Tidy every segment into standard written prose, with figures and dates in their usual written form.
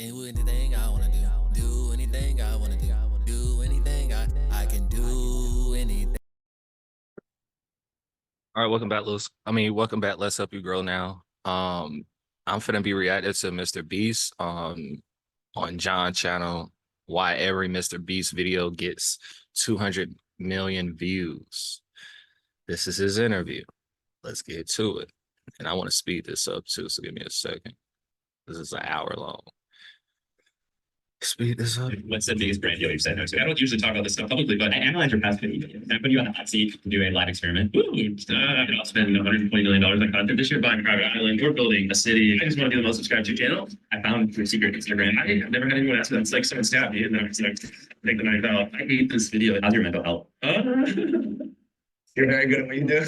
Do anything I wanna do. Do anything I wanna do. Do anything I can do anything. All right, welcome back, Lewis. Welcome back. Let's help you grow now. I'm finna be reacting to Mr. Beast on John channel. Why every Mr. Beast video gets 200 million views. This is his interview. Let's get to it. And I want to speed this up too, so give me a second. This is an hour long. Speed this up. What's the biggest brand deal you've said no to? I don't usually talk about this stuff publicly, but I analyze your past 50 videos. Can I put you on the hot seat to do a live experiment? I'll spend $120 million on content this year buying a private island. We're building a city. I just want to be the most subscribed to channel. I found your secret Instagram. I've never had anyone ask me that. It's like someone stabbed me and then I was like, take the knife out. I hate this video. How's your mental health? You're very good at what you do.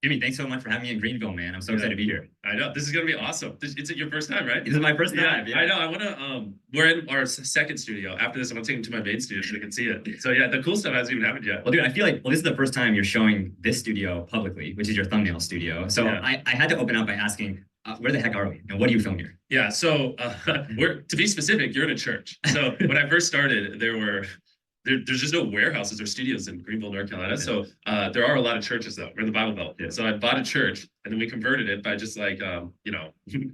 Jimmy, thanks so much for having me in Greenville, man. I'm so excited to be here. I know. This is going to be awesome. It's your first time, right? This is my first time. Yeah. I know. I want to, we're in our second studio. After this, I want to take him to my main studio so they can see it. So yeah, the cool stuff hasn't even happened yet. Well, dude, I feel like, this is the first time you're showing this studio publicly, which is your thumbnail studio. So yeah. I had to open up by asking, where the heck are we? And what do you film here? Yeah. So to be specific, you're in a church. So when I first started, there's just no warehouses or studios in Greenville, North Carolina. So there are a lot of churches though. We're in the Bible Belt. Yeah. So I bought a church and then we converted it by just like,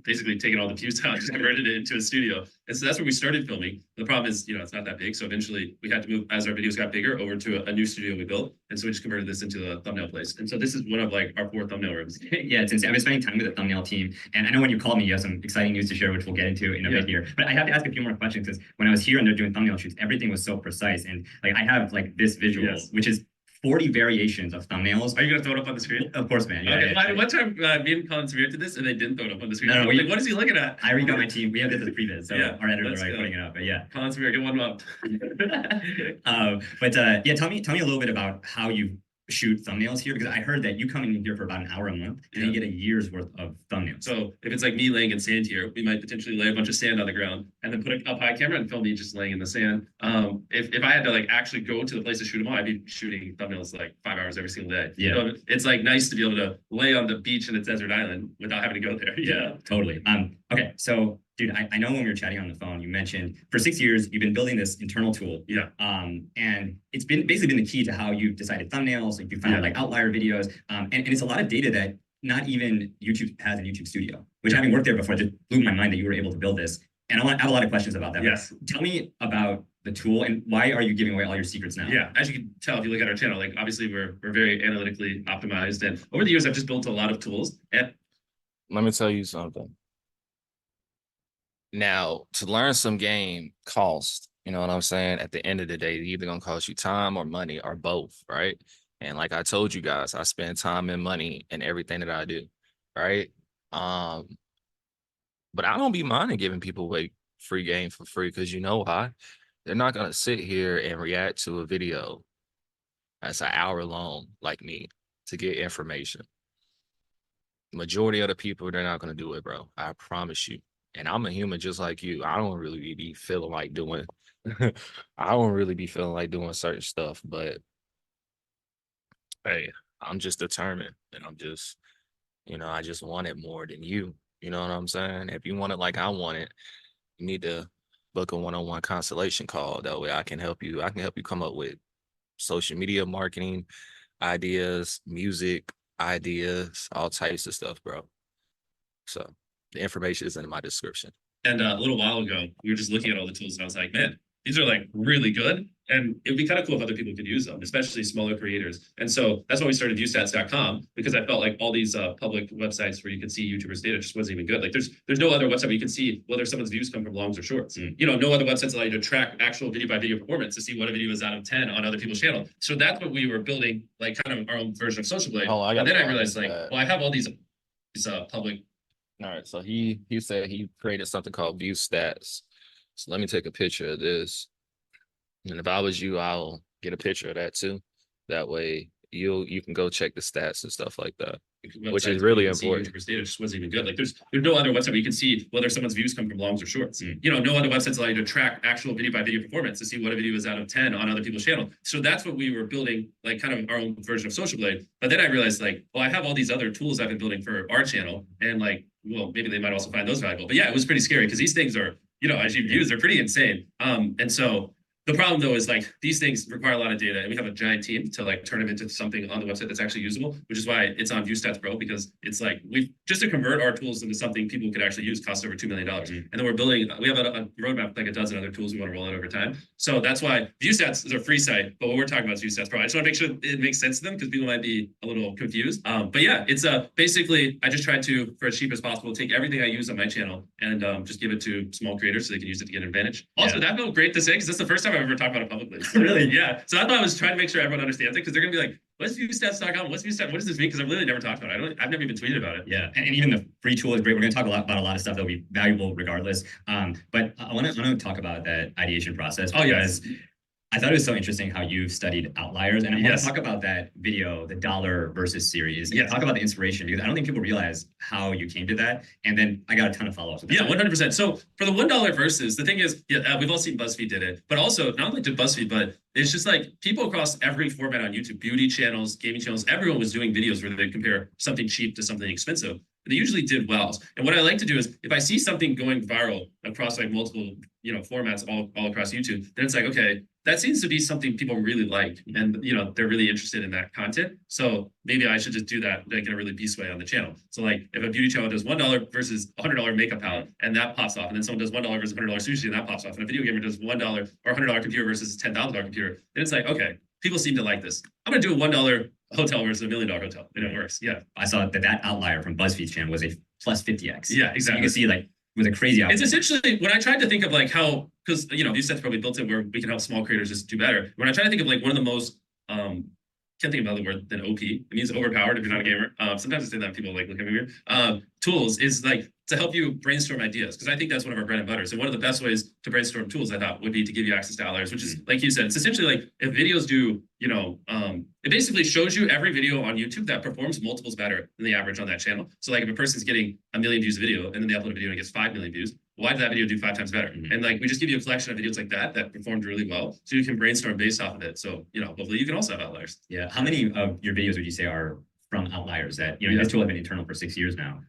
basically taking all the pews out, just converted it into a studio. And so that's where we started filming. The problem is, it's not that big. So eventually we had to move, as our videos got bigger, over to a new studio we built. And so we just converted this into a thumbnail place. And so this is one of like our 4 thumbnail rooms. Yeah, it's insane. I've been spending time with the thumbnail team. And I know when you called me, you have some exciting news to share, which we'll get into in a bit here. But I have to ask a few more questions because when I was here and they're doing thumbnail shoots, everything was so precise. And like I have like this visual, which is 40 variations of thumbnails. Are you going to throw it up on the screen? Of course, man. Yeah, okay. One time, me and Colin Severe did this, and they didn't throw it up on the screen. No, like, what is he looking at? I already got my team. We have this as a previs, so our editors are putting it up. But yeah, Colin Severe, get one up. Yeah, tell me a little bit about how you shoot thumbnails here, because I heard that you come in here for about an hour a month and you get a year's worth of thumbnails. So if it's like me laying in sand here, we might potentially lay a bunch of sand on the ground and then put a up high camera and film me just laying in the sand. If I had to like actually go to the place to shoot them all, I'd be shooting thumbnails like 5 hours every single day. Yeah, so it's like nice to be able to lay on the beach in a desert island without having to go there. Yeah, totally. Okay, so dude, I know when we were chatting on the phone, you mentioned for 6 years, you've been building this internal tool. Yeah. And it's basically been the key to how you've decided thumbnails, like you found like outlier videos. And it's a lot of data that not even YouTube has in YouTube Studio, which having worked there before, just blew my mind that you were able to build this. And I have a lot of questions about that. Yes. Tell me about the tool and why are you giving away all your secrets now? Yeah, as you can tell, if you look at our channel, like obviously we're very analytically optimized. And over the years, I've just built a lot of tools. And let me tell you something. Now, to learn some game costs, you know what I'm saying? At the end of the day, it's either going to cost you time or money or both, right? And like I told you guys, I spend time and money in everything that I do, right? But I don't be minding giving people away free game for free because you know why? They're not going to sit here and react to a video that's an hour long like me to get information. Majority of the people, they're not going to do it, bro. I promise you. And I'm a human just like you. I don't really be feeling like doing certain stuff, but hey, I'm just determined and I'm just, I just want it more than you. You know what I'm saying? If you want it like I want it, you need to book a one-on-one consultation call. That way I can help you. I can help you come up with social media marketing ideas, music ideas, all types of stuff, bro. So the information is in my description. And a little while ago, we were just looking at all the tools and I was like, man, these are like really good. And it'd be kind of cool if other people could use them, especially smaller creators. And so that's why we started viewstats.com, because I felt like all these public websites where you could see YouTubers' data just wasn't even good. Like there's no other website where you can see whether someone's views come from longs or shorts. No other websites allow you to track actual video by video performance to see what a video is out of 10 on other people's channel. So that's what we were building, like kind of our own version of Social Blade. And then I realized like, well, I have all these public. All right, so he said he created something called View Stats. So let me take a picture of this. And if I was you, I'll get a picture of that too. That way you can go check the stats and stuff like that. Which is really important. YouTubers data just wasn't even good. Like there's no other website where you can see whether someone's views come from longs or shorts. You know, no other websites allow you to track actual video by video performance to see what a video is out of 10 on other people's channel. So that's what we were building, like kind of our own version of Social Blade. But then I realized like, well, I have all these other tools I've been building for our channel, and like, well, maybe they might also find those valuable. But yeah, it was pretty scary because these things are, you know, as you've used, they're pretty insane. And so the problem though is like these things require a lot of data, and we have a giant team to like turn them into something on the website that's actually usable, which is why it's on ViewStats Pro, because it's like we just to convert our tools into something people could actually use costs over $2 million. And then we're building, we have a roadmap, like a dozen other tools we want to roll out over time. So that's why ViewStats is a free site, but what we're talking about is ViewStats Pro. I just want to make sure it makes sense to them because people might be a little confused. But yeah, it's basically I just tried to, for as cheap as possible, take everything I use on my channel and just give it to small creators so they can use it to get an advantage. Also, that felt great to say because that's the first time I've ever talked about it publicly. Really? Yeah. So I thought I was trying to make sure everyone understands it because they're gonna be like, what's viewstats.com? What's viewstats? What does this mean? Because I've literally never talked about it. I've never even tweeted about it. Yeah, and even the free tool is great. We're going to talk about a lot of stuff that will be valuable regardless. But I want to talk about that ideation process because I thought it was so interesting how you've studied outliers, and I want to talk about that video, the dollar versus series. Yeah, talk about the inspiration because I don't think people realize how you came to that. And then I got a ton of follow-ups. Yeah, 100%. So for the $1 versus, the thing is, we've all seen BuzzFeed did it, but also not only did BuzzFeed, but it's just like people across every format on YouTube, beauty channels, gaming channels, everyone was doing videos where they compare something cheap to something expensive. They usually did well. And what I like to do is if I see something going viral across like multiple, you know, formats all across YouTube, then it's like, okay, that seems to be something people really like. And, you know, they're really interested in that content. So maybe I should just do that like in a really beast way on the channel. So like if a beauty channel does $1 versus $100 makeup palette and that pops off, and then someone does $1 versus $100 sushi and that pops off, and a video gamer does $1 or $100 computer versus $10,000 computer, then it's like, okay, people seem to like this. I'm going to do a $1 hotel versus $1 million hotel, and it works. Yeah. I saw that outlier from BuzzFeed's channel was a plus 50x. Yeah, exactly. So you can see like it was a crazy outlier. It's essentially when I tried to think of like how, because you know these sets probably built it where we can help small creators just do better. When I try to think of like one of the most can't think of another word than OP. It means overpowered if you're not a gamer. Sometimes I say that people like look at me weird. Tools is like to help you brainstorm ideas, because I think that's one of our bread and butter. So one of the best ways to brainstorm tools, I thought, would be to give you access to outliers, which is like you said, it's essentially like if videos do, you know, it basically shows you every video on YouTube that performs multiples better than the average on that channel. So like if a person's getting 1 million views a video and then they upload a video and it gets 5 million views, why did that video do 5 times better? And like we just give you a collection of videos like that performed really well, so you can brainstorm based off of it. So you know, hopefully you can also have outliers. Yeah. How many of your videos would you say are from outliers that, you know, this tool has been internal for 6 years now?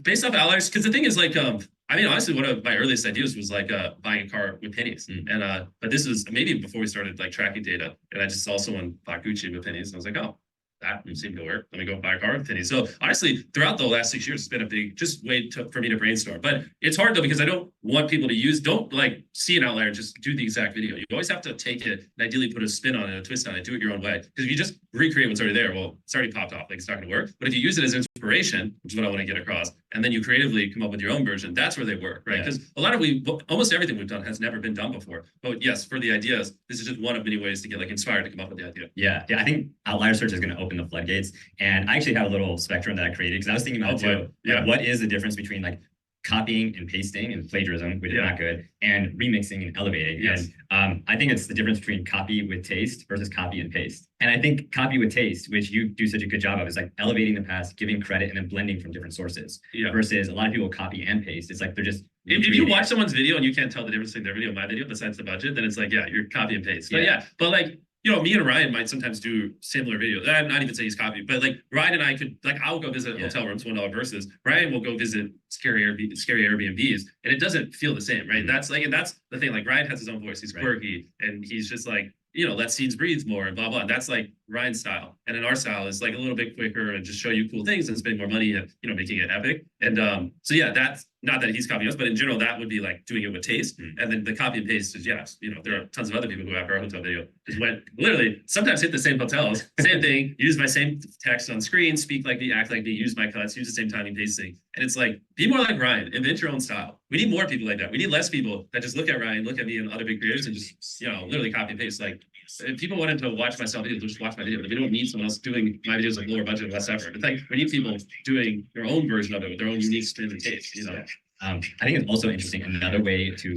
Based off outliers, because the thing is like, I mean, honestly, one of my earliest ideas was like buying a car with pennies. And but this was maybe before we started like tracking data, and I just saw someone buy Gucci with pennies, and I was like, oh, that seemed to work. Let me go buy a car with pennies. So honestly, throughout the last 6 years, it's been a big just way for me to brainstorm. But it's hard though, because I don't want people to don't like see an outlier and just do the exact video. You always have to take it and ideally put a spin on it, a twist on it, do it your own way. Because if you just recreate what's already there, well, it's already popped off. Like it's not going to work. But if you use it as inspiration, which is what I want to get across, and then you creatively come up with your own version, that's where they work, right? Because a lot of almost everything we've done has never been done before. But yes, for the ideas, this is just one of many ways to get like inspired to come up with the idea. Yeah. I think outlier search is going to open the floodgates. And I actually have a little spectrum that I created because I was thinking about too. Like, what is the difference between like copying and pasting and plagiarism, which is not good, and remixing and elevating? Yes. And I think it's the difference between copy with taste versus copy and paste. And I think copy with taste, which you do such a good job of, is like elevating the past, giving credit, and then blending from different sources. Versus a lot of people copy and paste. It's like they're just if you watch someone's video and you can't tell the difference between their video and my video besides the budget, then it's like, yeah, you're copy and paste. But but like, you know, me and Ryan might sometimes do similar videos. I'm not even saying he's copied, but like Ryan and I could, like, I'll go visit hotel rooms, $1 versus Ryan will go visit scary Airbnbs, and it doesn't feel the same, right? That's like, and that's the thing. Like Ryan has his own voice. He's quirky, and he's just like, you know, let scenes breathe more and blah blah. And that's like Ryan's style, and then our style is like a little bit quicker and just show you cool things and spend more money and, you know, making it epic. And so yeah, that's not that he's copying us, but in general, that would be like doing it with taste. And then the copy and paste is, yes, you know, there are tons of other people who have our hotel video just went literally sometimes hit the same hotels, same thing, use my same text on screen, speak like me, act like me, use my cuts, use the same timing pasting. And it's like, be more like Ryan, invent your own style. We need more people like that. We need less people that just look at Ryan, look at me and other big creators and just, you know, literally copy and paste. Like, if people wanted to watch my style videos, just watch my video. But we don't need someone else doing my videos like lower budget and less effort. It's like we need people doing their own version of it with their own unique spin and taste, you know. I think it's also interesting. Another way to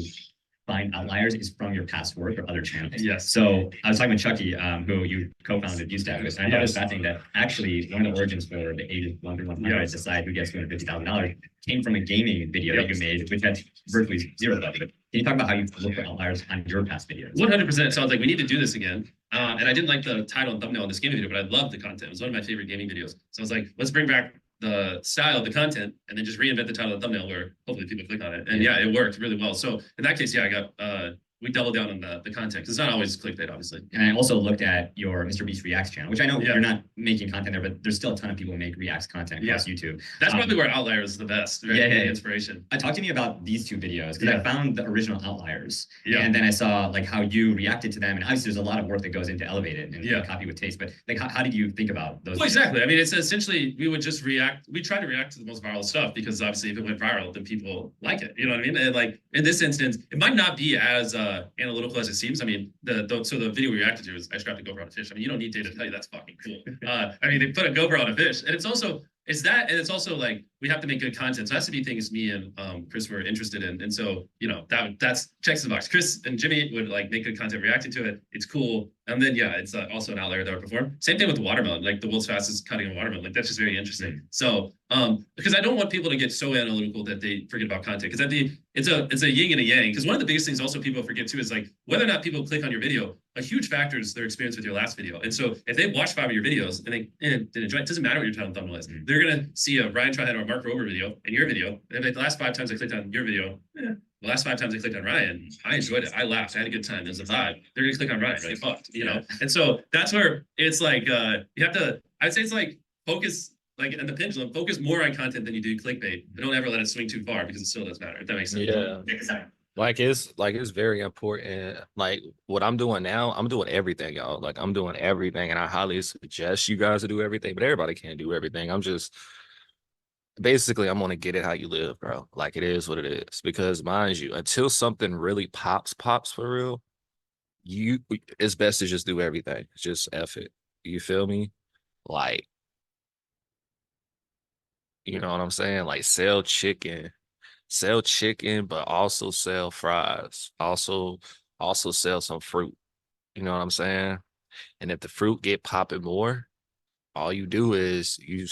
find outliers is from your past work or other channels. Yes. So I was talking with Chucky, who you co-founded Viewstat with, and I thought it was fascinating that actually one of the origins for the 1 decide who gets $250,000 came from a gaming video that you made, which had virtually zero budget. Can you talk about how you look for outliers on your past videos? 100%. So I was like, we need to do this again. And I didn't like the title and thumbnail on this gaming video, but I loved the content. It was one of my favorite gaming videos. So I was like, let's bring back the style of the content and then just reinvent the title and thumbnail where hopefully people click on it. And yeah, it worked really well. So in that case, yeah, I got we doubled down on the content because it's not always clickbait, obviously. And I also looked at your Mr. Beast Reacts channel, which I know you're not making content there, but there's still a ton of people who make Reacts content across YouTube. That's probably where Outliers is the best. Very inspiration. Talk to me about these two videos because I found the original Outliers. Yeah. And then I saw like how you reacted to them. And obviously there's a lot of work that goes into Elevate It and copy with taste. But like how did you think about those? Well, exactly. I mean, it's essentially we would just react. We try to react to the most viral stuff because obviously if it went viral, then people like it. You know what I mean? And like in this instance, it might not be as analytical as it seems. I mean, so the video we reacted to is I strapped a GoPro on a fish. I mean, you don't need data to tell you that's fucking cool. I mean, they put a GoPro on a fish, and it's that, and it's also like we have to make good content. So it has to be things me and Chris were interested in, and so that's checks the box. Chris and Jimmy would like make good content reacting to it. It's cool, and then it's also an outlier that would perform. Same thing with the watermelon, like the world's fastest cutting a watermelon. Like that's just very interesting. So because I don't want people to get so analytical that they forget about content. Because it's a yin and a yang. Because one of the biggest things also people forget too is like whether or not people click on your video. A huge factor is their experience with your last video. And so if they watch 5 of your videos and they didn't enjoy it, doesn't matter what your title and thumbnail is. They're gonna see a Ryan Trihead or a Mark Rober video and your video. And if the last 5 times I clicked on your video, the last 5 times I clicked on Ryan, I enjoyed it. I laughed. I had a good time. There's a vibe. They're gonna click on Ryan, right? Fucked, And so that's where it's like you have to. I'd say it's like focus. Like in the pendulum, focus more on content than you do clickbait. But don't ever let it swing too far because it still does matter. If that makes sense. Yeah. Like it's very important. Like what I'm doing now, I'm doing everything, y'all. Like I'm doing everything, and I highly suggest you guys to do everything. But everybody can't do everything. I'm gonna get it how you live, bro. Like it is what it is. Because mind you, until something really pops for real, it's best to just do everything. Just F it. You feel me? Like, you know what I'm saying? Like sell chicken, but also sell fries. Also sell some fruit. You know what I'm saying? And if the fruit get popping more, all you do is you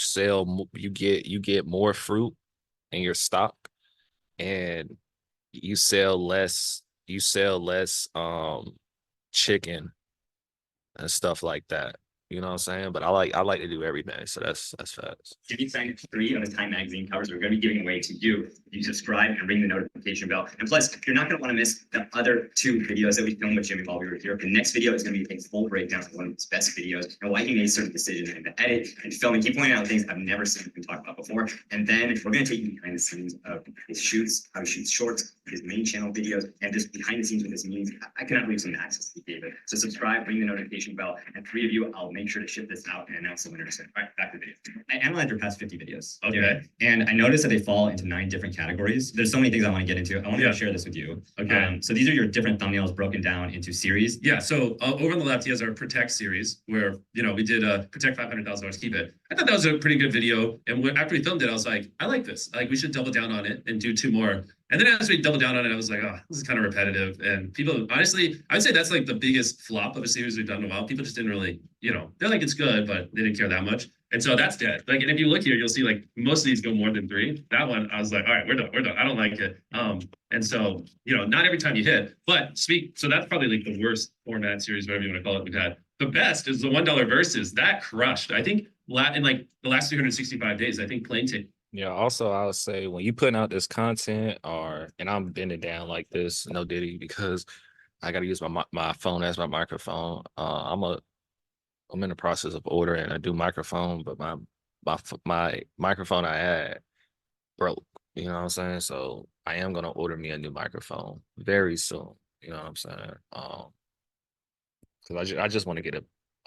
get more fruit in your stock, and you sell less chicken and stuff like that. You know what I'm saying? But I like to do everything. So that's fast. Jimmy signed 3 of the Time magazine covers we're going to be giving away to you. You subscribe and ring the notification bell. And plus, you're not going to want to miss the other 2 videos that we filmed with Jimmy while we were here. The next video is going to be a full breakdown of one of his best videos and why he made certain decisions in the edit and filming. Keep pointing out things I've never seen him talk about before. And then we're going to take you behind the scenes of his shoots, how he shoots shorts, his main channel videos, and just behind the scenes with his meetings. I cannot believe some access he gave it. So subscribe, ring the notification bell, and 3 of you, I'll make sure to ship this out and announce the winner soon. All right, back to the video. I analyzed your past 50 videos. Okay. And I noticed that they fall into 9 different categories. There's so many things I want to get into. I want to share this with you. Okay. So these are your different thumbnails broken down into series. Yeah. So over on the left, he has our Protect series where, we did Protect $500,000, keep it. I thought that was a pretty good video. And after we filmed it, I was like, I like this. Like we should double down on it and do 2 more. And then as we doubled down on it, I was like, oh, this is kind of repetitive. And people, honestly, I would say that's like the biggest flop of a series we've done in a while. People just didn't really, they're like, it's good, but they didn't care that much. And so that's dead. Like, and if you look here, you'll see like most of these go more than 3. That one, I was like, all right, we're done. I don't like it. And so, not every time you hit, but so that's probably like the worst format series, whatever you want to call it, we've had. The best is the $1 versus that crushed. I think in like the last 365 days, I think Plain Take. Yeah, also I would say when you putting out this content and I'm bending down like this, no Diddy, because I gotta use my phone as my microphone. I'm in the process of ordering a new microphone, but my microphone I had broke. You know what I'm saying? So I am gonna order me a new microphone very soon. You know what I'm saying? Because I just want to get a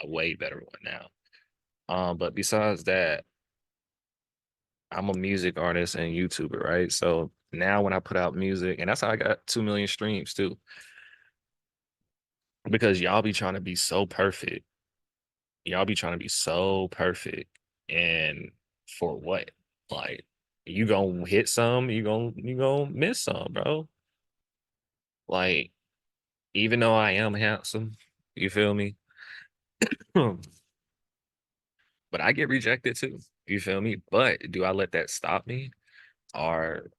way better one now. But besides that, I'm a music artist and YouTuber, right? So now when I put out music, and that's how I got 2 million streams too. Because y'all be trying to be so perfect. And for what? Like you gonna hit some, you gonna miss some, bro. Like, even though I am handsome, you feel me? But I get rejected too. You feel me? But do I let that stop me? Or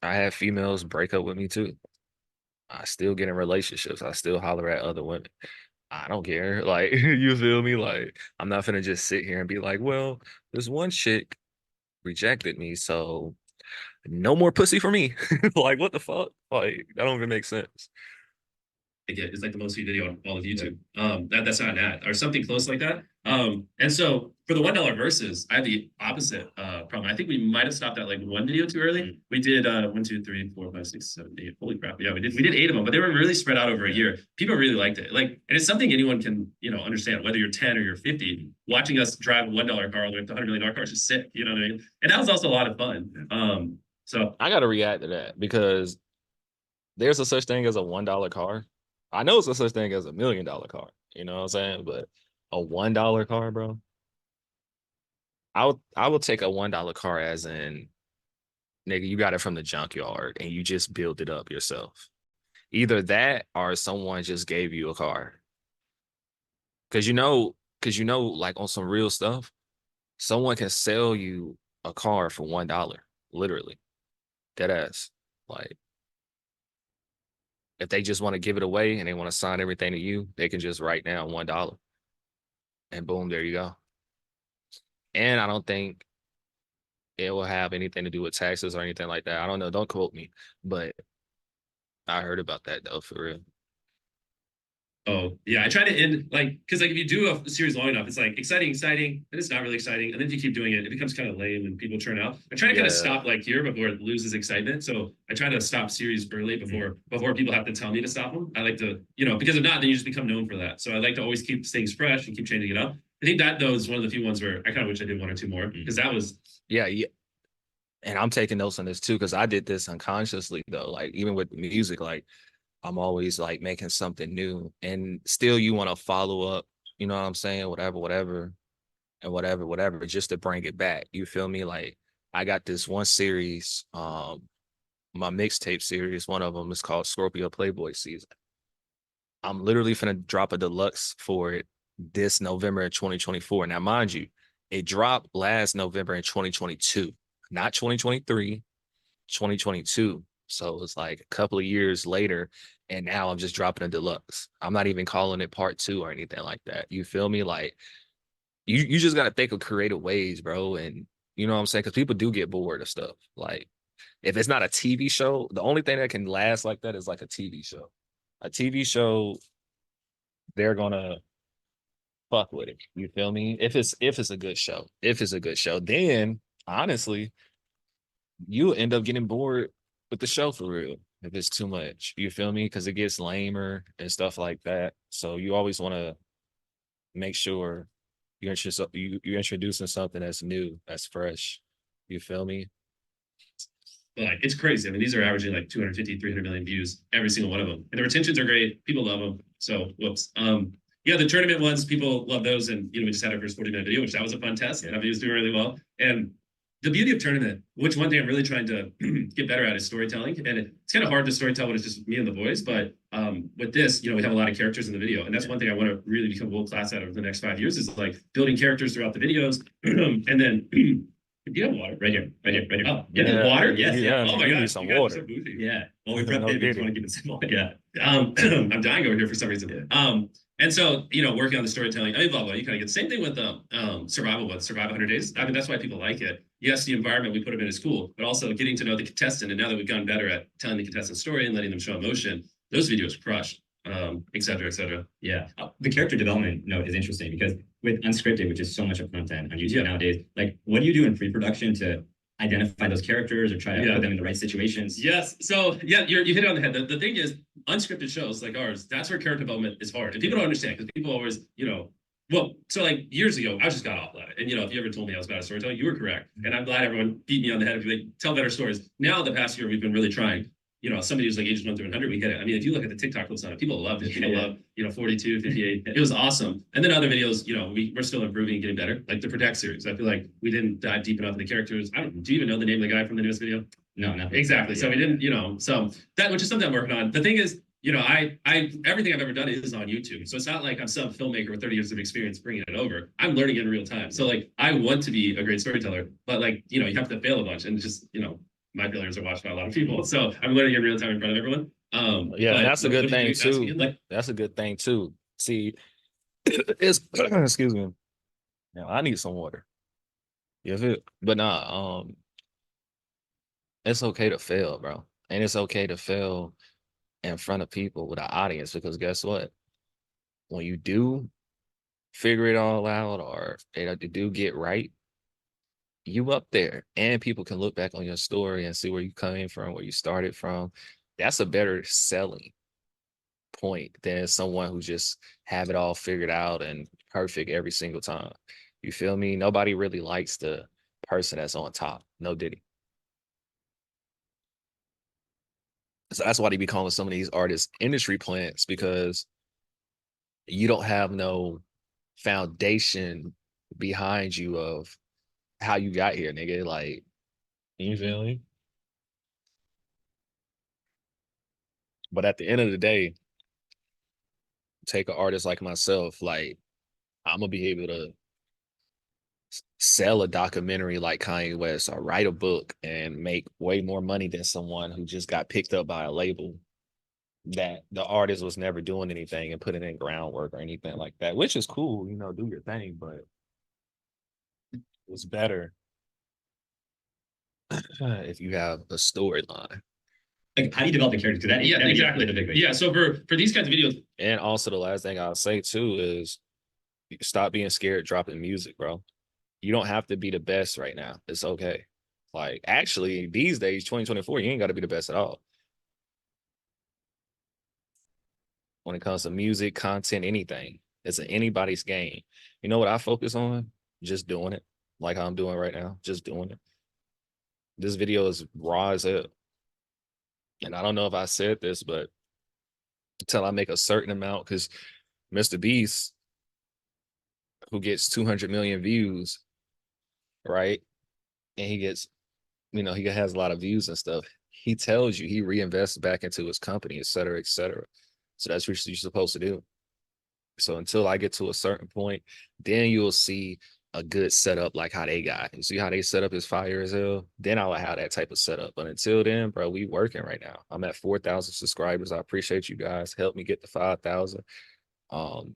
I have females break up with me too. I still get in relationships. I still holler at other women. I don't care. Like, you feel me? Like, I'm not gonna just sit here and be like, well, this one chick rejected me, so no more pussy for me. Like, what the fuck? Like, that don't even make sense. It's like the most viewed video on all of YouTube. That's not an ad or something close like that. And so for the $1 verses, I had the opposite problem. I think we might have stopped at like one video too early. We did 1, 2, 3, 4, 5, 6, 7, 8. Holy crap! Yeah, we did 8 of them, but they were really spread out over a year. People really liked it. Like, and it's something anyone can understand, whether you're 10 or you're 50. Watching us drive a $1 car all the way up to $100 million car is just sick. You know what I mean? And that was also a lot of fun. So I gotta react to that because there's a such thing as a $1 car. I know it's a such thing as a $1 million car. You know what I'm saying? But a $1 car, bro. I would take a $1 car as in, nigga, you got it from the junkyard and you just build it up yourself. Either that or someone just gave you a car. Cause like on some real stuff, someone can sell you a car for $1, literally. Dead ass. Like, if they just want to give it away and they want to sign everything to you, they can just write down $1. And boom, there you go. And I don't think it will have anything to do with taxes or anything like that. I don't know. Don't quote me, but I heard about that though, for real. Oh, yeah. I try to end like, because like if you do a series long enough, it's like exciting, and it's not really exciting. And then if you keep doing it, it becomes kind of lame and people turn out. I try to kind of stop like here before it loses excitement. So I try to stop series early before people have to tell me to stop them. I like to, because if not, then you just become known for that. So I like to always keep things fresh and keep changing it up. I think that though is one of the few ones where I kind of wish I did 1 or 2 more because that was. Yeah. And I'm taking notes on this too, because I did this unconsciously though. Like even with music, like I'm always like making something new and still you want to follow up, you know what I'm saying? Whatever, and whatever, just to bring it back. You feel me? Like I got this one series, my mixtape series, one of them is called Scorpio Playboy Season. I'm literally finna drop a deluxe for it this November in 2024. Now, mind you, it dropped last November in 2022, not 2023, 2022. So it's like a couple of years later, and now I'm just dropping a deluxe. I'm not even calling it part 2 or anything like that. You feel me? Like you just gotta think of creative ways, bro. And you know what I'm saying? Because people do get bored of stuff. Like if it's not a TV show, the only thing that can last like that is like a TV show. A TV show, they're gonna fuck with it. You feel me? If it's a good show, then honestly, you end up getting bored with the show for real if it's too much. You feel me? Because it gets lamer and stuff like that. So you always want to make sure you're introducing something that's new, that's fresh. You feel me? Like it's crazy. I mean, these are averaging like 250, 300 million views, every single one of them. And the retentions are great. People love them. So whoops. Yeah, the tournament ones, people love those. And we just had our first 40-minute video, which that was a fun test. And I was doing really well. And the beauty of tournament, which one thing I'm really trying to get better at is storytelling. And it's kind of hard to storytell when it's just me and the boys. But with this, we have a lot of characters in the video. And that's one thing I want to really become world class at over the next 5 years is like building characters throughout the videos. And then do you have water? Right here. Oh, yeah, water? Yes. Yeah. Oh my God. Some water. So yeah. Well, we prepped it. We want to keep it simple. Yeah. I'm dying over here for some reason. And so, working on the storytelling, blah, blah, you kind of get the same thing with Survival 100 Days. I mean, that's why people like it. Yes, the environment we put them in is cool, but also getting to know the contestant. And now that we've gotten better at telling the contestant story and letting them show emotion, those videos crush, et cetera, et cetera. Yeah. The character development note is interesting because with unscripted, which is so much of content on YouTube nowadays, like what do you do in pre-production to identify those characters or try to put them in the right situations? Yes. So yeah, you hit it on the head. The thing is, unscripted shows like ours, that's where character development is hard. And people don't understand because people always, well, so like years ago, I just got off at it. And if you ever told me I was bad at storytelling, you were correct. And I'm glad everyone beat me on the head. Like, tell better stories. Now, the past year, we've been really trying. Somebody who's like ages 1 through 100, we get it. I mean, if you look at the TikTok clips on it, people loved it. People love, 42, 58. It was awesome. And then other videos, we're still improving and getting better. Like the Protect series. I feel like we didn't dive deep enough in the characters. Do you even know the name of the guy from the newest video? No, no, exactly. So we didn't, so that, which is something I'm working on. The thing is, I everything I've ever done is on YouTube. So it's not like I'm some filmmaker with 30 years of experience bringing it over. I'm learning in real time. So like, I want to be a great storyteller, but like, you have to fail a bunch, and just, my failures are watched by a lot of people. So I'm learning in real time in front of everyone. Yeah, and that's a good thing too. Like, that's a good thing too. See, it's excuse me. Now I need some water. You feel? But nah, it's okay to fail, bro. And it's okay to fail in front of people with an audience, because guess what? When you do figure it all out, or they do get right, you up there, and people can look back on your story and see where you came from, where you started from. That's a better selling point than someone who just have it all figured out and perfect every single time. You feel me? Nobody really likes the person that's on top. No diddy. So that's why they be calling some of these artists industry plants, because you don't have no foundation behind you of how you got here, nigga. Like, you feel me? But at the end of the day, take an artist like myself, like, I'm gonna be able to sell a documentary like Kanye West, or write a book and make way more money than someone who just got picked up by a label that the artist was never doing anything and putting in groundwork or anything like that, which is cool, do your thing, but it's better if you have a storyline. Like, how do you develop the characters? Because yeah, exactly. The big way. Yeah, so for these kinds of videos, And also the last thing I'll say too is stop being scared dropping music, bro. You don't have to be the best right now. It's okay. Like, actually, these days, 2024, you ain't got to be the best at all. When it comes to music, content, anything, it's anybody's game. You know what I focus on? Just doing it, like how I'm doing right now. Just doing it. This video is raw as hell. And I don't know if I said this, but until I make a certain amount, because Mr. Beast, who gets 200 million views, right? And he gets, he has a lot of views and stuff. He tells you he reinvests back into his company, et cetera, et cetera. So that's what you're supposed to do. So until I get to a certain point, then you'll see a good setup like how they got. You see how they set up is fire as hell? Then I'll have that type of setup. But until then, bro, we working right now. I'm at 4,000 subscribers. I appreciate you guys. Help me get to 5,000. I'm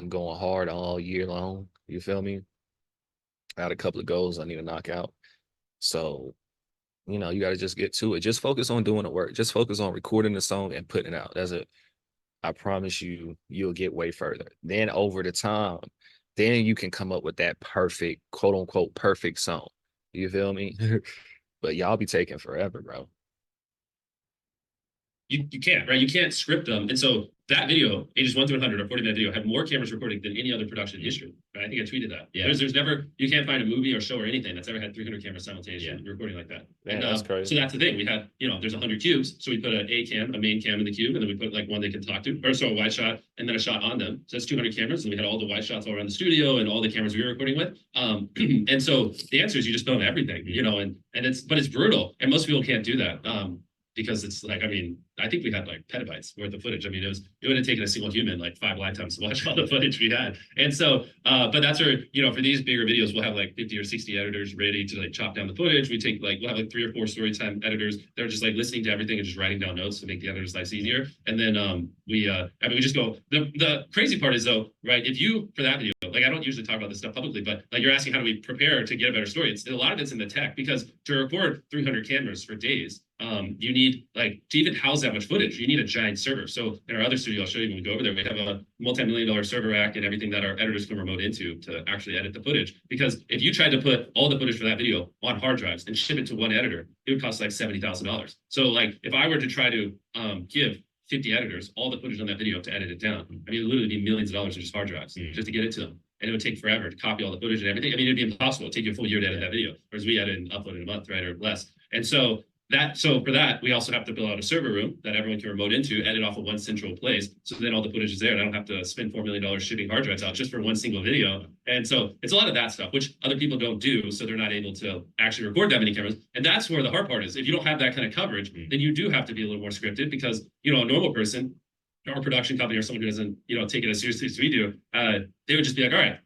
going hard all year long. You feel me? I had a couple of goals I need to knock out. So, you got to just get to it. Just focus on doing the work. Just focus on recording the song and putting it out. That's it. I promise you, you'll get way further. Then over the time, then you can come up with that perfect, quote unquote, perfect song. You feel me? But y'all be taking forever, bro. you can't, right? You can't script them. And so that video, ages 1 to 100, or 40-minute video, had more cameras recording than any other production in history. Right? I think I tweeted that. Yeah. There's never, you can't find a movie or show or anything that's ever had 300 cameras simultaneously recording like that. Man, that's crazy. So that's the thing. We had, there's 100 cubes. So we put a cam, a main cam in the cube, and then we put like one they can talk to, or so a wide shot, and then a shot on them. So that's 200 cameras. And we had all the wide shots all around the studio and all the cameras we were recording with. And so the answer is you just film everything, and it's brutal. And most people can't do that. Because it's like, I think we had like petabytes worth of footage. It would have taken a single human like 5 lifetimes to watch all the footage we had. And so, but that's where, for these bigger videos, we'll have like 50 or 60 editors ready to like chop down the footage. We'll have like 3 or 4 story time editors. They're just like listening to everything and just writing down notes to make the editors' lives easier. And then we just go, the crazy part is though, right? If you, for that video, like I don't usually talk about this stuff publicly, but like you're asking how do we prepare to get a better story? A lot of it's in the tech, because to record 300 cameras for days, you need to even house that much footage, you need a giant server. So in our other studio, I'll show you when we go over there, we have a multi-million-dollar server rack and everything that our editors can remote into to actually edit the footage. Because if you tried to put all the footage for that video on hard drives and ship it to one editor, it would cost like $70,000. So like if I were to try to give 50 editors all the footage on that video to edit it down, it would literally be millions of dollars in just hard drives just to get it to them. And it would take forever to copy all the footage and everything. It'd be impossible. It'd take you a full year to edit that video, whereas we edit and upload in a month, right, or less. And so So for that, we also have to build out a server room that everyone can remote into, edit off of one central place. So then all the footage is there, and I don't have to spend $4 million shipping hard drives out just for one single video. And so it's a lot of that stuff, which other people don't do. So they're not able to actually record that many cameras. And that's where the hard part is. If you don't have that kind of coverage, then you do have to be a little more scripted, because, you know, a normal person or production company or someone who doesn't, you know, take it as seriously as we do, they would just be like, all right,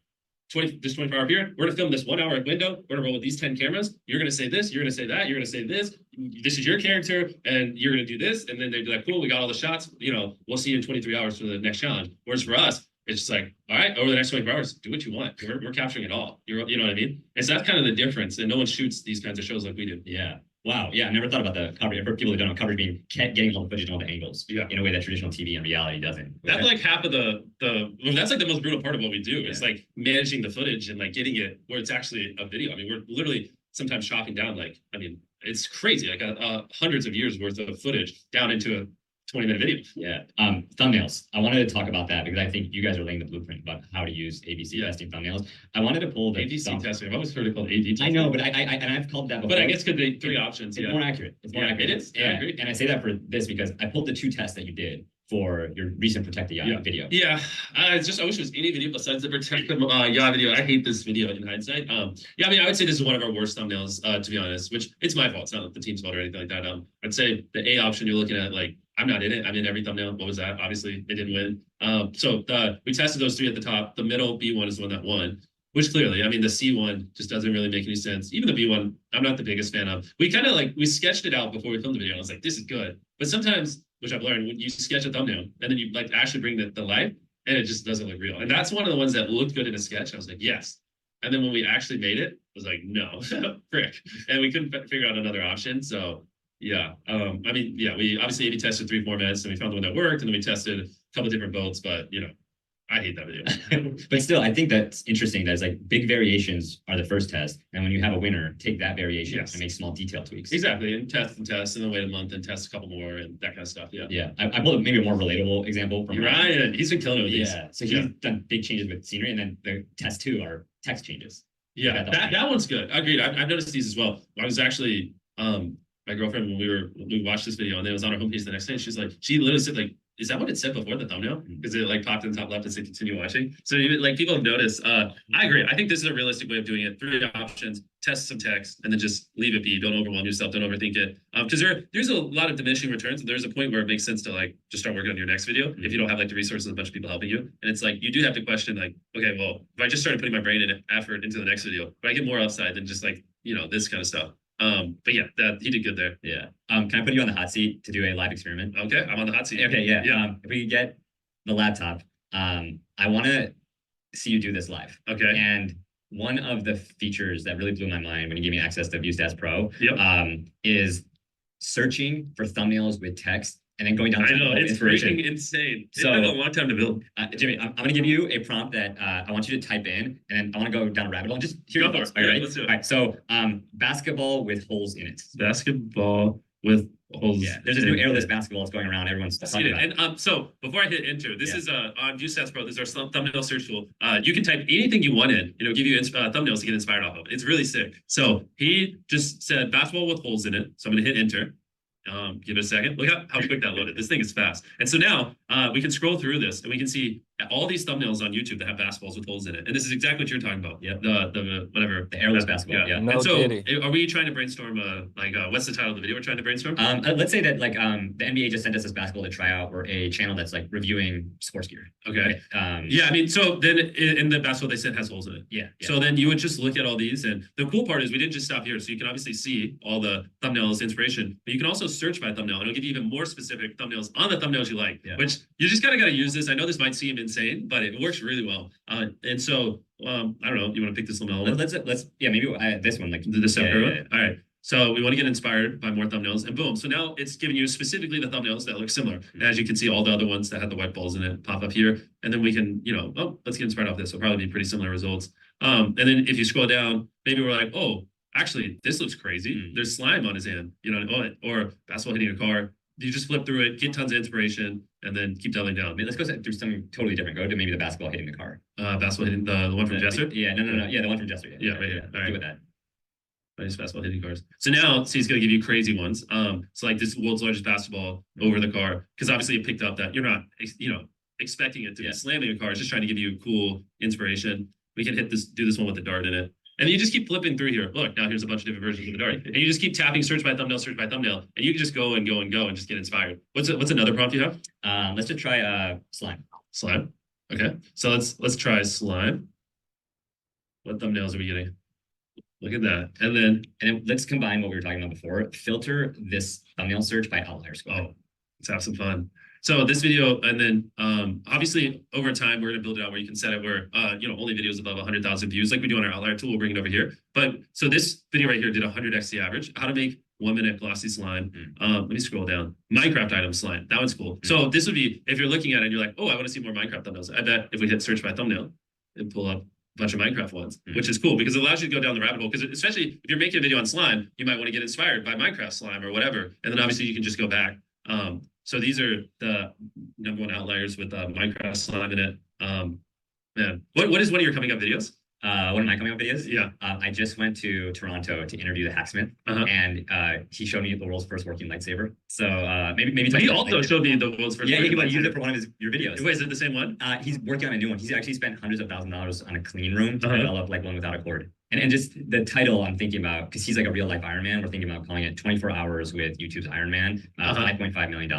this 24-hour period, we're gonna film this 1 hour window, we're gonna roll with these 10 cameras, you're gonna say this, you're gonna say that, you're gonna say this is your character, and you're gonna do this, and then they'd be like, cool, we got all the shots, you know, we'll see you in 23 hours for the next challenge. Whereas for us, it's just like, all right, over the next 24 hours, do what you want. We're capturing it all. You know what I mean? And so that's kind of the difference, and no one shoots these kinds of shows like we do. Yeah. Wow. Yeah, I never thought about the coverage. For people who don't know, coverage being getting all the footage and all the angles. Yeah. In a way that traditional TV and reality doesn't. That's like half of that's like the most brutal part of what we do. It's like managing the footage and like getting it where it's actually a video. I mean, we're literally sometimes chopping down, like, I mean, it's crazy, like hundreds of years worth of footage down into a 20-minute video. Yeah. Thumbnails. I wanted to talk about that because I think you guys are laying the blueprint about how to use ABC testing thumbnails. I wanted to pull the ABC testing. I've always heard it called AD testing. I know, but I've called that before. But I guess could be 3 options. It's more accurate. It's more accurate. It is. Yeah, I agree. And I say that for this because I pulled the 2 tests that you did for your recent Protect the Yacht video. Yeah, I wish it was any video besides the Protect the Yacht video. I hate this video in hindsight. Yeah, I mean, I would say this is one of our worst thumbnails, to be honest, which it's my fault. It's not the team's fault or anything like that. I'd say the A option you're looking at, like, I'm not in it. I'm in every thumbnail. What was that? Obviously, it didn't win. So we tested those 3 at the top. The middle B one is the one that won, which clearly, I mean, the C one just doesn't really make any sense. Even the B one, I'm not the biggest fan of. We kind of we sketched it out before we filmed the video. I was like, this is good. But sometimes, which I've learned, when you sketch a thumbnail and then you actually bring the light, and it just doesn't look real. And that's one of the ones that looked good in a sketch. I was like, yes. And then when we actually made it, I was like, no, frick. And we couldn't figure out another option. So yeah, I mean, yeah, we obviously A/B tested 3 formats, and we found the one that worked, and then we tested a couple of different votes. But you know, I hate that video. But still, I think that's interesting. That it's like big variations are the first test, and when you have a winner, take that variation and make small detail tweaks. Exactly, and test, and then wait a month and test a couple more and that kind of stuff. Yeah. Yeah, I pulled maybe a more relatable example from Ryan. He's been killing it with these. Yeah, so he's done big changes with scenery, and then the test 2 are text changes. Yeah, that one's good. Agreed. I've noticed these as well. I was actually my girlfriend, when we watched this video and it was on our homepage the next day, she literally said, like, is that what it said before the thumbnail? Because it like popped in the top left and said continue watching. So like people have noticed. I agree. I think this is a realistic way of doing it. 3 options, test some text, and then just leave it be. Don't overwhelm yourself. Don't overthink it. Because there's a lot of diminishing returns. And there's a point where it makes sense to like just start working on your next video if you don't have like the resources and a bunch of people helping you. And it's like you do have to question like, okay, well, if I just started putting my brain and effort into the next video, but I get more upside than just like, you know, this kind of stuff. But yeah, he did good there. Yeah. Can I put you on the hot seat to do a live experiment? Okay, I'm on the hot seat. Okay, yeah. If we get the laptop, I want to see you do this live. Okay. And one of the features that really blew my mind when you gave me access to ViewStats Pro is searching for thumbnails with text and then going down to it's freaking insane. It took a long time to build. Jimmy, I'm going to give you a prompt that I want you to type in, and then I want to go down a rabbit hole and just hear your thoughts. Are you ready? Let's do it. All right, so basketball with holes in it. Basketball with holes. Yeah, there's this new airless basketball that's going around. Everyone's talking about it. And so before I hit enter, this is on ViewStats Pro. This is our thumbnail search tool. You can type anything you want in. Give you thumbnails to get inspired off of. It's really sick. So he just said basketball with holes in it. So I'm going to hit enter. Give it a second. Look how quick that loaded. This thing is fast. And so now we can scroll through this and we can see all these thumbnails on YouTube that have basketballs with holes in it. And this is exactly what you're talking about. Yeah. The whatever. The airless basketball. Yeah. No and so kidding. are we trying to brainstorm what's the title of the video we're trying to brainstorm? Let's say that like the NBA just sent us this basketball to try out. We're a channel that's like reviewing sports gear. Okay. Yeah, I mean, so then in the basketball they said has holes in it. Yeah. So then you would just look at all these, and the cool part is we didn't just stop here. So you can obviously see all the thumbnails inspiration, but you can also search by thumbnail, and it'll give you even more specific thumbnails on the thumbnails you like. Yeah. Which you just kind of got to use this. I know this might seem insane, but it works really well. And so I don't know. You want to pick this thumbnail? Let's maybe this one like the separate one. All right. So we want to get inspired by more thumbnails, and boom. So now it's giving you specifically the thumbnails that look similar. And as you can see, all the other ones that had the white balls in it pop up here. And then we can, let's get inspired off this. It'll probably be pretty similar results. And then if you scroll down, maybe we're like, oh, actually, this looks crazy. There's slime on his hand, or basketball hitting a car. You just flip through it, get tons of inspiration, and then keep doubling down. I mean, let's go through something totally different. Go to maybe the basketball hitting the car. Basketball hitting the one from Jester? Yeah, no. Yeah, the one from Jester. Yeah, right here. All right. Do with that. Nice basketball hitting cars. So now, so he's gonna give you crazy ones. So like this world's largest basketball over the car, because obviously it picked up that you're not, expecting it to be slamming a car. It's just trying to give you cool inspiration. We can do this one with the dart in it. And you just keep flipping through here. Look, now here's a bunch of different versions of the dart. And you just keep tapping search by thumbnail, and you can just go and go and go and just get inspired. What's another prompt you have? Let's just try slime. Slime. Okay. So let's try slime. What thumbnails are we getting? Look at that. And then let's combine what we were talking about before. Filter this thumbnail search by outlier score. Oh, let's have some fun. So this video, and then obviously over time, we're gonna build it out where you can set it where only videos above 100,000 views, like we do on our outlier tool. We'll bring it over here. But so this video right here did 100x the average. How to make 1 minute glossy slime. Let me scroll down. Minecraft item slime. That one's cool. So this would be, if you're looking at it and you're like, oh, I want to see more Minecraft thumbnails. I bet if we hit search by thumbnail, it'd pull up a bunch of Minecraft ones, which is cool because it allows you to go down the rabbit hole. Because especially if you're making a video on slime, you might want to get inspired by Minecraft slime or whatever. And then obviously you can just go back. So these are the #1 outliers with Minecraft slime in it. Man, what is one of your coming up videos? One of my coming up videos? Yeah. I just went to Toronto to interview the hacksmith, and he showed me the world's first working lightsaber. So maybe he also showed me the world's first. Yeah, he used it for one of your videos. Wait, is it the same one? He's working on a new one. He's actually spent hundreds of $1,000s on a clean room to develop like one without a cord. And just the title I'm thinking about, because he's like a real life Iron Man, we're thinking about calling it 24 Hours with YouTube's Iron Man, $5.5 million.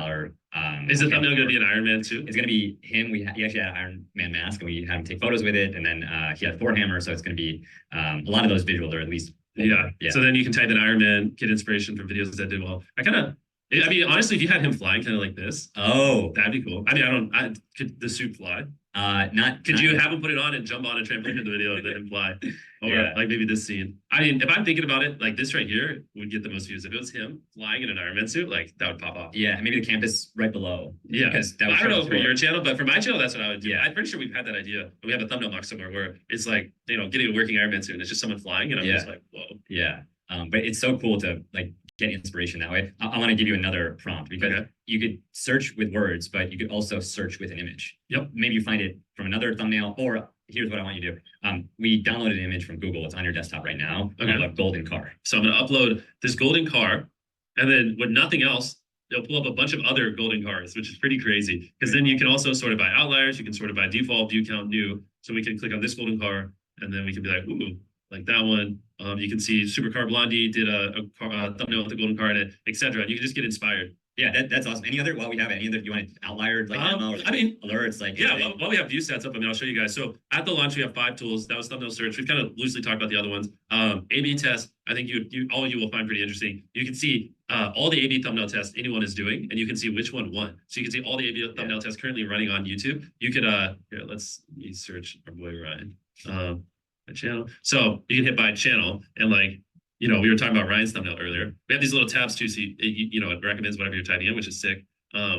Is the thumbnail going to be an Iron Man too? It's going to be him. He actually had an Iron Man mask, and we had him take photos with it. And then he had Thor hammer, so it's going to be a lot of those visuals, or at least yeah. So then you can type in Iron Man, get inspiration from videos that did well. I mean, honestly, if you had him flying kind of like this, that'd be cool. I mean, could the suit fly? Could you have him put it on and jump on a trampoline in the video and then fly? Or like maybe this scene. I mean, if I'm thinking about it, like this right here would get the most views. If it was him flying in an Iron Man suit, like that would pop off. Yeah, maybe the campus right below. Yeah, because I don't know for your channel, but for my channel, that's what I would do. Yeah, I'm pretty sure we've had that idea. We have a thumbnail mock somewhere where it's like getting a working Iron Man suit, and it's just someone flying, and I'm just like, whoa. Yeah, but it's so cool to like get inspiration that way. I want to give you another prompt because you could search with words, but you could also search with an image. Yep. Maybe you find it from another thumbnail, or here's what I want you to do. We downloaded an image from Google. It's on your desktop right now of a golden car. So I'm going to upload this golden car, and then with nothing else, they'll pull up a bunch of other golden cars, which is pretty crazy. Because then you can also sort it by outliers. You can sort it by default, view count, new. So we can click on this golden car, and then we can be like, ooh, like that one. You can see Supercar Blondie did a thumbnail with the golden car in it, etc. And you can just get inspired. Yeah, that's awesome. Any other, while we have any other, you want it outlier, like demo, or alerts, like while we have view stats up, I mean, I'll show you guys. So at the launch, we have 5 tools. That was thumbnail search. We've kind of loosely talked about the other ones. A/B test. I think all of you will find pretty interesting. You can see all the A/B thumbnail tests anyone is doing, and you can see which one won. So you can see all the A/B thumbnail tests currently running on YouTube. You could here, let's search our boy Ryan. My channel. So you can hit by channel, and like, we were talking about Ryan's thumbnail earlier. We have these little tabs too, so it recommends whatever you're typing in, which is sick.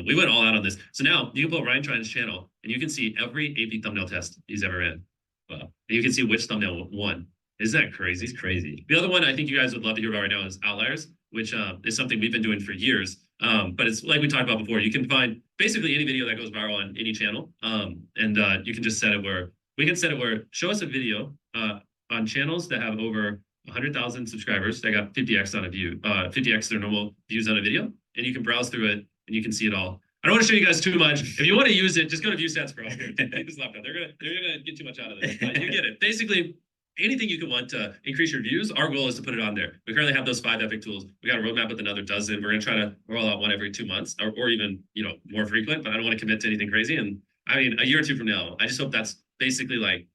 We went all out on this. So now you can put Ryan Trine's channel, and you can see every AP thumbnail test he's ever in. And you can see which thumbnail won. Isn't that crazy? It's crazy. The other one I think you guys would love to hear about right now is outliers, which is something we've been doing for years. But it's like we talked about before. You can find basically any video that goes viral on any channel, and you can just set it where show us a video on channels that have over 100,000 subscribers that got 50x on a view, 50x their normal views on a video, and you can browse through it and you can see it all. I don't want to show you guys too much. If you want to use it, just go to view stats pro. Take this laptop. They're gonna get too much out of this. You get it. Basically, anything you can want to increase your views, our goal is to put it on there. We currently have those 5 epic tools. We got a roadmap with another dozen. We're gonna try to roll out one every 2 months, or even more frequent. But I don't want to commit to anything crazy. And I mean, a year or 2 from now, I just hope that's basically like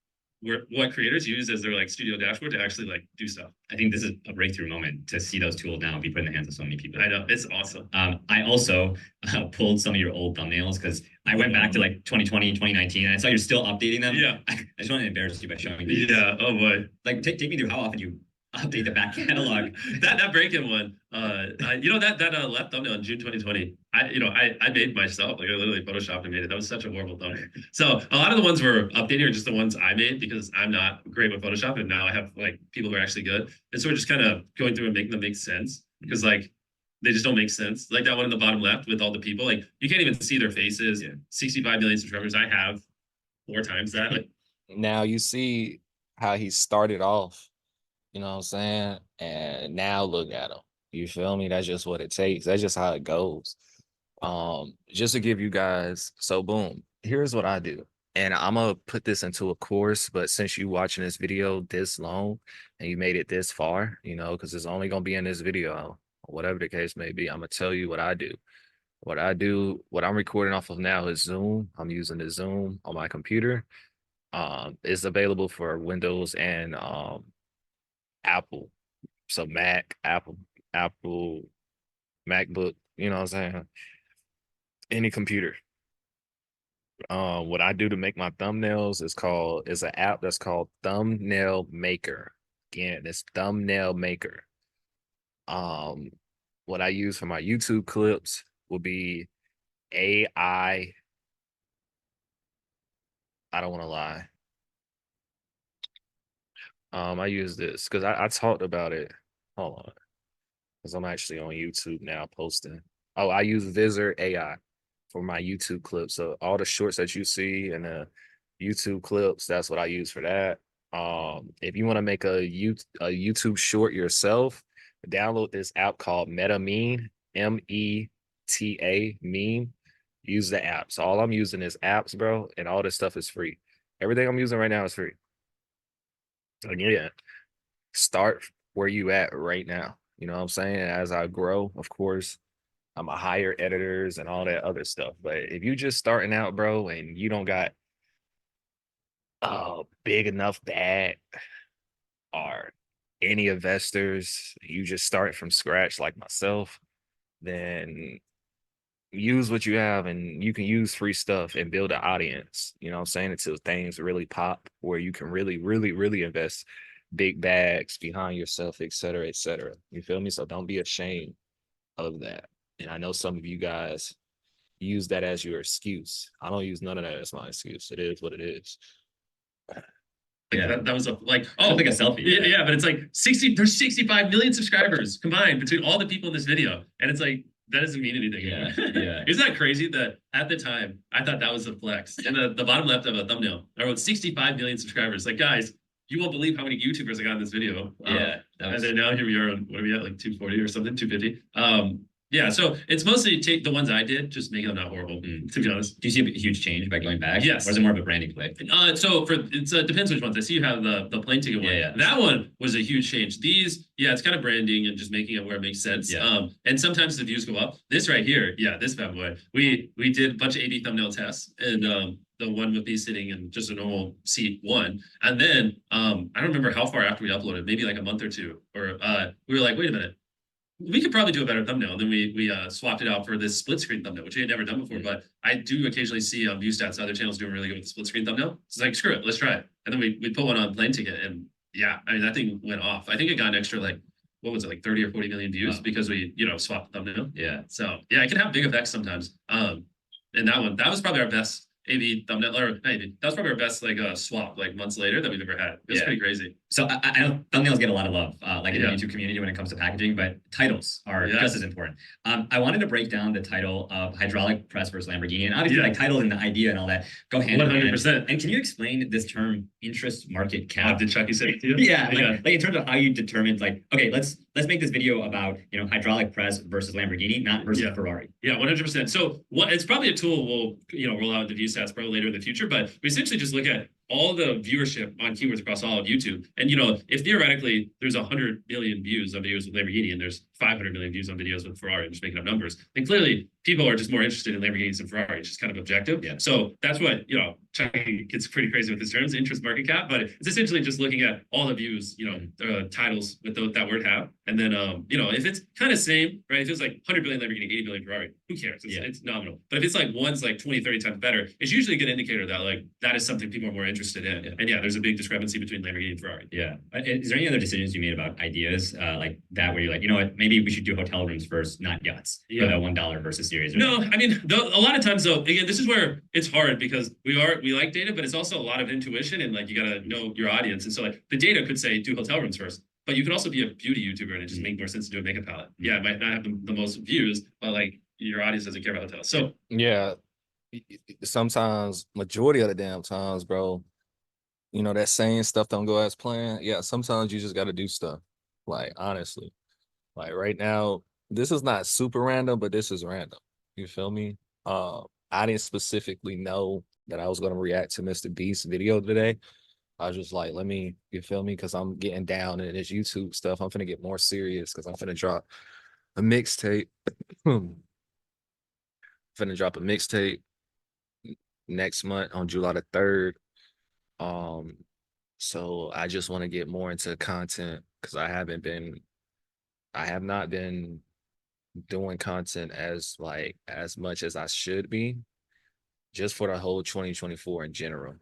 what creators use as their like studio dashboard to actually like do stuff. I think this is a breakthrough moment to see those tools now be put in the hands of so many people. I know, it's awesome. I also pulled some of your old thumbnails because I went back to like 2020, 2019, and I saw you're still updating them. Yeah. I just want to embarrass you by showing these. Yeah. Oh boy. Like take me through how often you update the back catalog. that break-in one, that left thumbnail in June 2020. I made myself. Like I literally photoshopped and made it. That was such a horrible thumbnail. So a lot of the ones we're updating are just the ones I made because I'm not great with Photoshop, and now I have like people who are actually good. And so we're just kind of going through and making them make sense because like they just don't make sense. Like that one in the bottom left with all the people, like you can't even see their faces. 65 million subscribers. I have 4 times that. Now you see how he started off You know what I'm saying? And now look at them. You feel me? That's just what it takes. That's just how it goes. Just to give you guys, so boom, here's what I do. And I'm gonna put this into a course, but since you watching this video this long and you made it this far, you know, because it's only gonna be in this video, whatever the case may be, I'm gonna tell you what I do. What I do, what I'm recording off of now is Zoom. I'm using the Zoom on my computer. It's available for Windows and Apple. So Mac, Apple, MacBook, you know what I'm saying? Any computer. What I do to make my thumbnails is an app that's called Thumbnail Maker. Again, it's Thumbnail Maker. What I use for my YouTube clips will be AI. I don't want to lie. I use this because I talked about it. Hold on, because I'm actually on YouTube now posting. Oh, I use Visor AI for my YouTube clips. So all the shorts that you see in the YouTube clips, that's what I use for that. If you want to make a YouTube short yourself, download this app called MetaMeme, META meme. Use the app. So all I'm using is apps, bro, and all this stuff is free. Everything I'm using right now is free. Again, start where you at right now. You know what I'm saying? As I grow, of course, I'm a hire editors and all that other stuff. But if you just starting out, bro, and you don't got a big enough bag or any investors, you just start from scratch like myself, then use what you have and you can use free stuff and build an audience, you know what I'm saying, until things really pop where you can really, really, really invest big bags behind yourself, et cetera, et cetera. You feel me? So don't be ashamed of that. And I know some of you guys use that as your excuse. I don't use none of that as my excuse. It is what it is. Like that was like Like a selfie. Yeah, but it's like 60. There's 65 million subscribers combined between all the people in this video, and it's like that doesn't mean anything. Yeah. Isn't that crazy that at the time I thought that was a flex? In the bottom left of a thumbnail, I wrote 65 million subscribers. Like, guys, you won't believe how many YouTubers I got in this video. And then now here we are on, what are we at, like 240 or something, 250. Yeah, so it's mostly take the ones I did, just make them not horrible, to be honest. Do you see a huge change by going back? Yes. Or is it more of a branding play? So it depends which ones. I see you have the plane ticket one. Yeah. That one was a huge change. These, it's kind of branding and just making it where it makes sense. Yeah. And sometimes the views go up. This right here, this bad boy. We did a bunch of A/B thumbnail tests, and the one with me sitting in just a normal seat won. And then I don't remember how far after we uploaded, maybe like a month or two, or we were like, wait a minute, we could probably do a better thumbnail. And then we swapped it out for this split screen thumbnail, which we had never done before. But I do occasionally see on view stats other channels doing really good with the split screen thumbnail. It's like, screw it, let's try it. And then we put one on plane ticket, and I mean, that thing went off. I think it got an extra, like, what was it, like 30 or 40 million views because we swapped the thumbnail. Yeah. So it can have big effects sometimes. And that was probably our best A/B thumbnail, or maybe that was probably our best swap like months later that we've ever had. It was pretty crazy. So I know thumbnails get a lot of love, like in the YouTube community when it comes to packaging, but titles are just as important. I wanted to break down the title of hydraulic press versus Lamborghini, and obviously like title and the idea and all that go hand in hand. 100%. And can you explain this term interest market cap? Did Chucky say it to you? Like in terms of how you determined, like, okay, let's make this video about hydraulic press versus Lamborghini, not versus Ferrari. Yeah, 100%. So it's probably a tool we'll roll out the view stats probably later in the future, but we essentially just look at all the viewership on keywords across all of YouTube. And, if theoretically there's 100 million views on videos with Lamborghini and there's 500 million views on videos with Ferrari, I'm just making up numbers, then clearly people are just more interested in Lamborghinis than Ferrari. It's just kind of objective. Yeah. So that's what, Chucky gets pretty crazy with his terms, interest market cap, but it's essentially just looking at all the views, titles with that word have. And then, if it's kind of same, right? If it's like 100 billion Lamborghini, 80 billion Ferrari, who cares? It's nominal. But if it's like one's like 20, 30 times better, it's usually a good indicator that like that is something people are more interested in. And there's a big discrepancy between Lamborghini and Ferrari. Yeah. Is there any other decisions you made about ideas like that where you're like, you know what, maybe we should do hotel rooms first, not yachts, for the $1 versus series? No, I mean, a lot of times though, again, this is where it's hard because we like data, but it's also a lot of intuition and like you gotta know your audience. And so like the data could say do hotel rooms first, but you could also be a beauty YouTuber and it just make more sense to do a makeup palette. Yeah, it might not have the most views, but like your audience doesn't care about hotels. So sometimes, majority of the damn times, bro, you know, that saying stuff don't go as planned. Yeah, sometimes you just got to do stuff. Like, honestly, like right now, this is not super random, but this is random. You feel me? I didn't specifically know that I was going to react to Mr. Beast's video today. I was just like, let me, you feel me? Because I'm getting down in this YouTube stuff. I'm finna get more serious because I'm finna drop a mixtape. Finna drop a mixtape next month on July the 3rd. Um, so I just want to get more into content because I have not been doing content as much as I should be, just for the whole 2024 in general.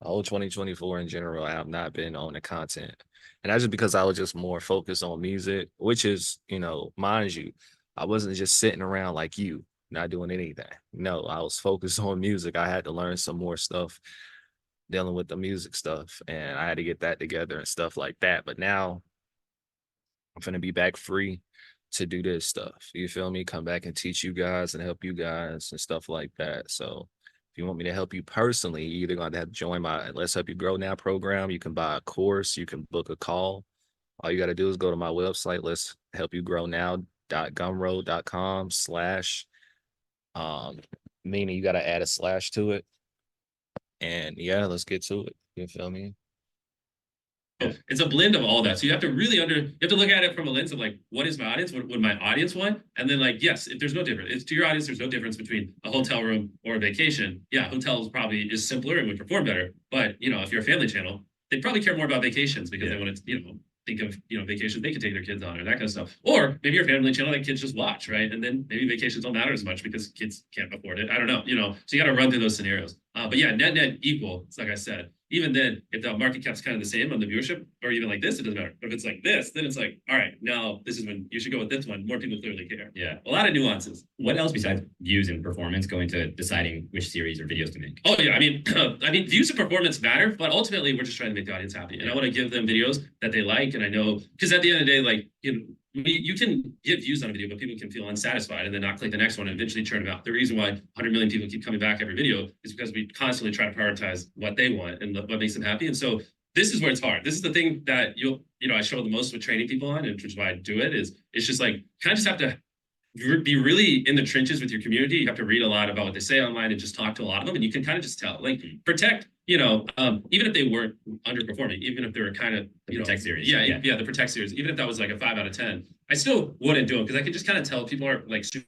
The whole 2024 in general, I have not been on the content. And that's just because I was just more focused on music, which is, you know, mind you, I wasn't just sitting around like you, not doing anything. No, I was focused on music. I had to learn some more stuff dealing with the music stuff, and I had to get that together and stuff like that. But now I'm gonna be back free to do this stuff. You feel me? Come back and teach you guys and help you guys and stuff like that. So if you want me to help you personally, you're either gonna have to join my Let's Help You Grow Now program. You can buy a course, you can book a call. All you got to do is go to my website, let's help you grow now.gumroad.com slash meaning you got to add a slash to it. And yeah, let's get to it. You feel me? It's a blend of all that. So you have to really you have to look at it from a lens of like, what is my audience? What would my audience want? And then like, yes, if there's no difference, it's to your audience, there's no difference between a hotel room or a vacation. Yeah, hotels probably is simpler and would perform better. But you know, if you're a family channel, they probably care more about vacations because they want to, you know, think of, you know, vacations they could take their kids on or that kind of stuff. Or maybe your family channel that kids just watch, right? And then maybe vacations don't matter as much because kids can't afford it. I don't know, you know. So you got to run through those scenarios. But yeah, net equal. It's like I said, even then, if the market cap's kind of the same on the viewership, or even like this, it doesn't matter. But if it's like this, then it's like, all right, now this is when you should go with this one. More people clearly care. Yeah. A lot of nuances. What else besides views and performance go into deciding which series or videos to make? Oh yeah, I mean, views and performance matter, but ultimately we're just trying to make the audience happy, and I want to give them videos that they like, and I know because at the end of the day, like you can get views on a video, but people can feel unsatisfied and then not click the next one and eventually churn them out. The reason why 100 million people keep coming back every video is because we constantly try to prioritize what they want and what makes them happy. And so this is where it's hard. This is the thing that I show the most with training people on, and which is why I do it. Is it's just like kind of just have to be really in the trenches with your community. You have to read a lot about what they say online and just talk to a lot of them, and you can kind of just tell. Like protect, even if they weren't underperforming, even if they were kind of the Protect series. Yeah, the Protect series. Even if that was like a 5 out of 10, I still wouldn't do it because I could just kind of tell people are like super.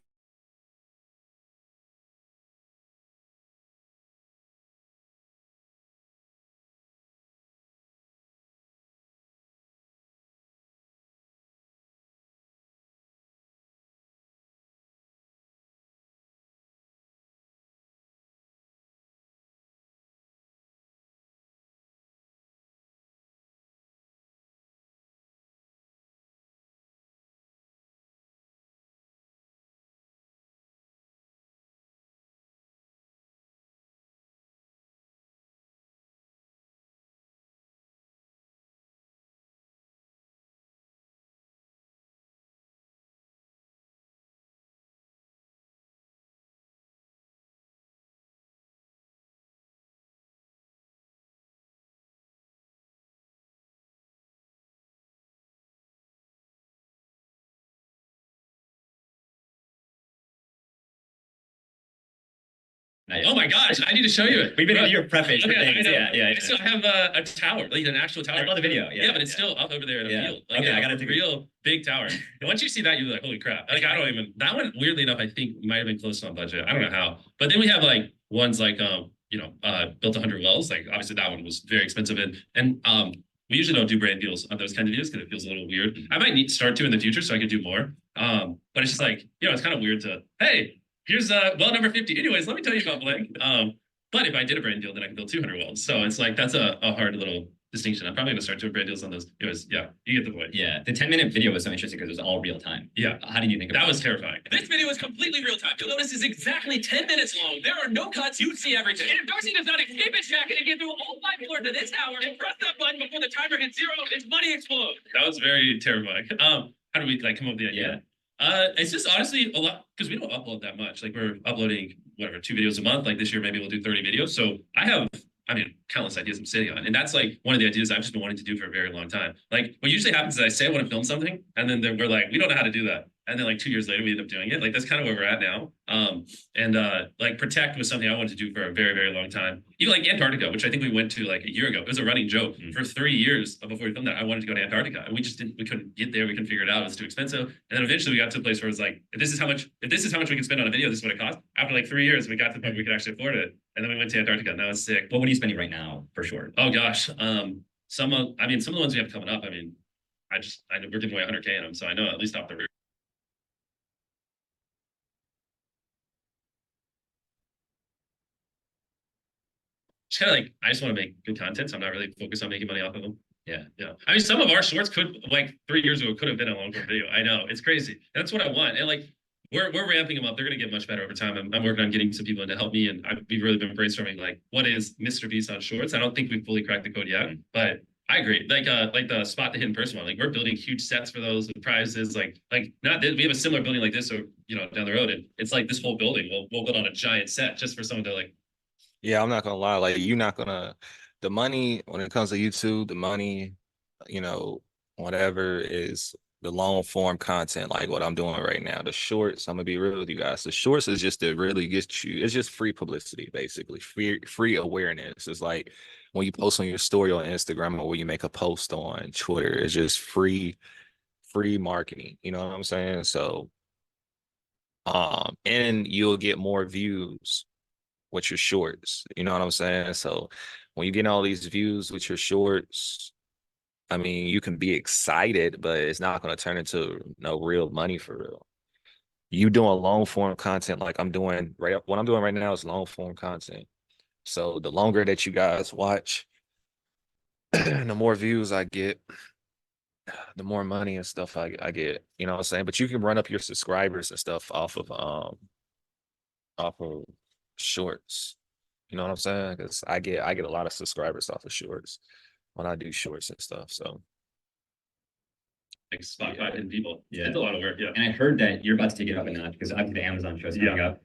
Oh my gosh, I need to show you it. We've been in your prep page for things. Yeah. I still have a tower, like an actual tower. I saw the video. Yeah, but it's still up over there in a field. Like okay, I got a real big tower. And once you see that, you're like, holy crap. Like that one, weirdly enough, I think might have been close on budget. I don't know how. But then we have like ones like built 100 wells. Like obviously that one was very expensive. And we usually don't do brand deals on those kind of videos because it feels a little weird. I might need to start to in the future so I could do more. But it's just like, it's kind of weird to, hey, here's well number 50. Anyways, let me tell you about blank. But if I did a brand deal, then I can build 200 wells. So it's like that's a hard little distinction. I'm probably gonna start doing brand deals on those. Anyways, yeah, you get the point. Yeah, the 10-minute video was so interesting because it was all real time. Yeah. How did you think of that? Was terrifying. This video is completely real time. You'll notice it's exactly 10 minutes long. There are no cuts. You see everything. And if Darcy does not escape his jacket and get through all 5 floors to this tower and press that button before the timer hits 0, his money explodes. That was very terrifying. How do we come up with the idea? It's just honestly a lot because we don't upload that much. Like we're uploading 2 videos a month. Like this year, maybe we'll do 30 videos. So I have I mean, countless ideas I'm sitting on. And that's like one of the ideas I've just been wanting to do for a very long time. Like what usually happens is I say I want to film something and then we're like, we don't know how to do that. And then like 2 years later, we end up doing it. Like that's kind of where we're at now. And like Protect was something I wanted to do for a very, very long time. Even like Antarctica, which I think we went to like a year ago. It was a running joke for 3 years before we filmed that. I wanted to go to Antarctica and we couldn't get there. We couldn't figure it out. It was too expensive. And then eventually we got to a place where it's like, if this is how much we can spend on a video, this is what it costs. After like 3 years, we got to the point where we could actually afford it. And then we went to Antarctica. And that was sick. What are you spending right now for sure? Oh gosh. Some of the ones we have coming up. I mean, I know we're giving away 100K in them. So I know at least off the roof. Just kind of like, I just want to make good content. So I'm not really focused on making money off of them. Yeah. Yeah. I mean, some of our shorts could, like 3 years ago, could have been a long form video. I know it's crazy. That's what I want. And like, we're ramping them up. They're going to get much better over time. I'm working on getting some people in to help me. And we've really been brainstorming like, what is Mr. Beast on shorts? I don't think we've fully cracked the code yet, but I agree. Like the spot the hidden person one, like we're building huge sets for those with prizes. Like not that we have a similar building like this, or down the road, and it's like this whole building. We'll build on a giant set just for someone to like. Yeah, I'm not gonna lie. Like, you're not gonna, the money when it comes to YouTube, the money, whatever is the long form content, like what I'm doing right now. The shorts, I'm gonna be real with you guys. The shorts is just to really get you, it's just free publicity, basically. Free awareness. It's like when you post on your story on Instagram or when you make a post on Twitter, it's just free marketing. You know what I'm saying? So and you'll get more views with your shorts. You know what I'm saying? So when you get all these views with your shorts, I mean, you can be excited, but it's not going to turn into no real money for real. You doing long form content like I'm doing right. What I'm doing right now is long form content. So the longer that you guys watch, the more views I get, the more money and stuff I get. You know what I'm saying? But you can run up your subscribers and stuff off of shorts. You know what I'm saying? Because I get a lot of subscribers off of shorts when I do shorts and stuff. So Like spot 5 people. Yeah. It's a lot of work. Yeah. And I heard that you're about to take it up a notch because obviously the Amazon show is coming up.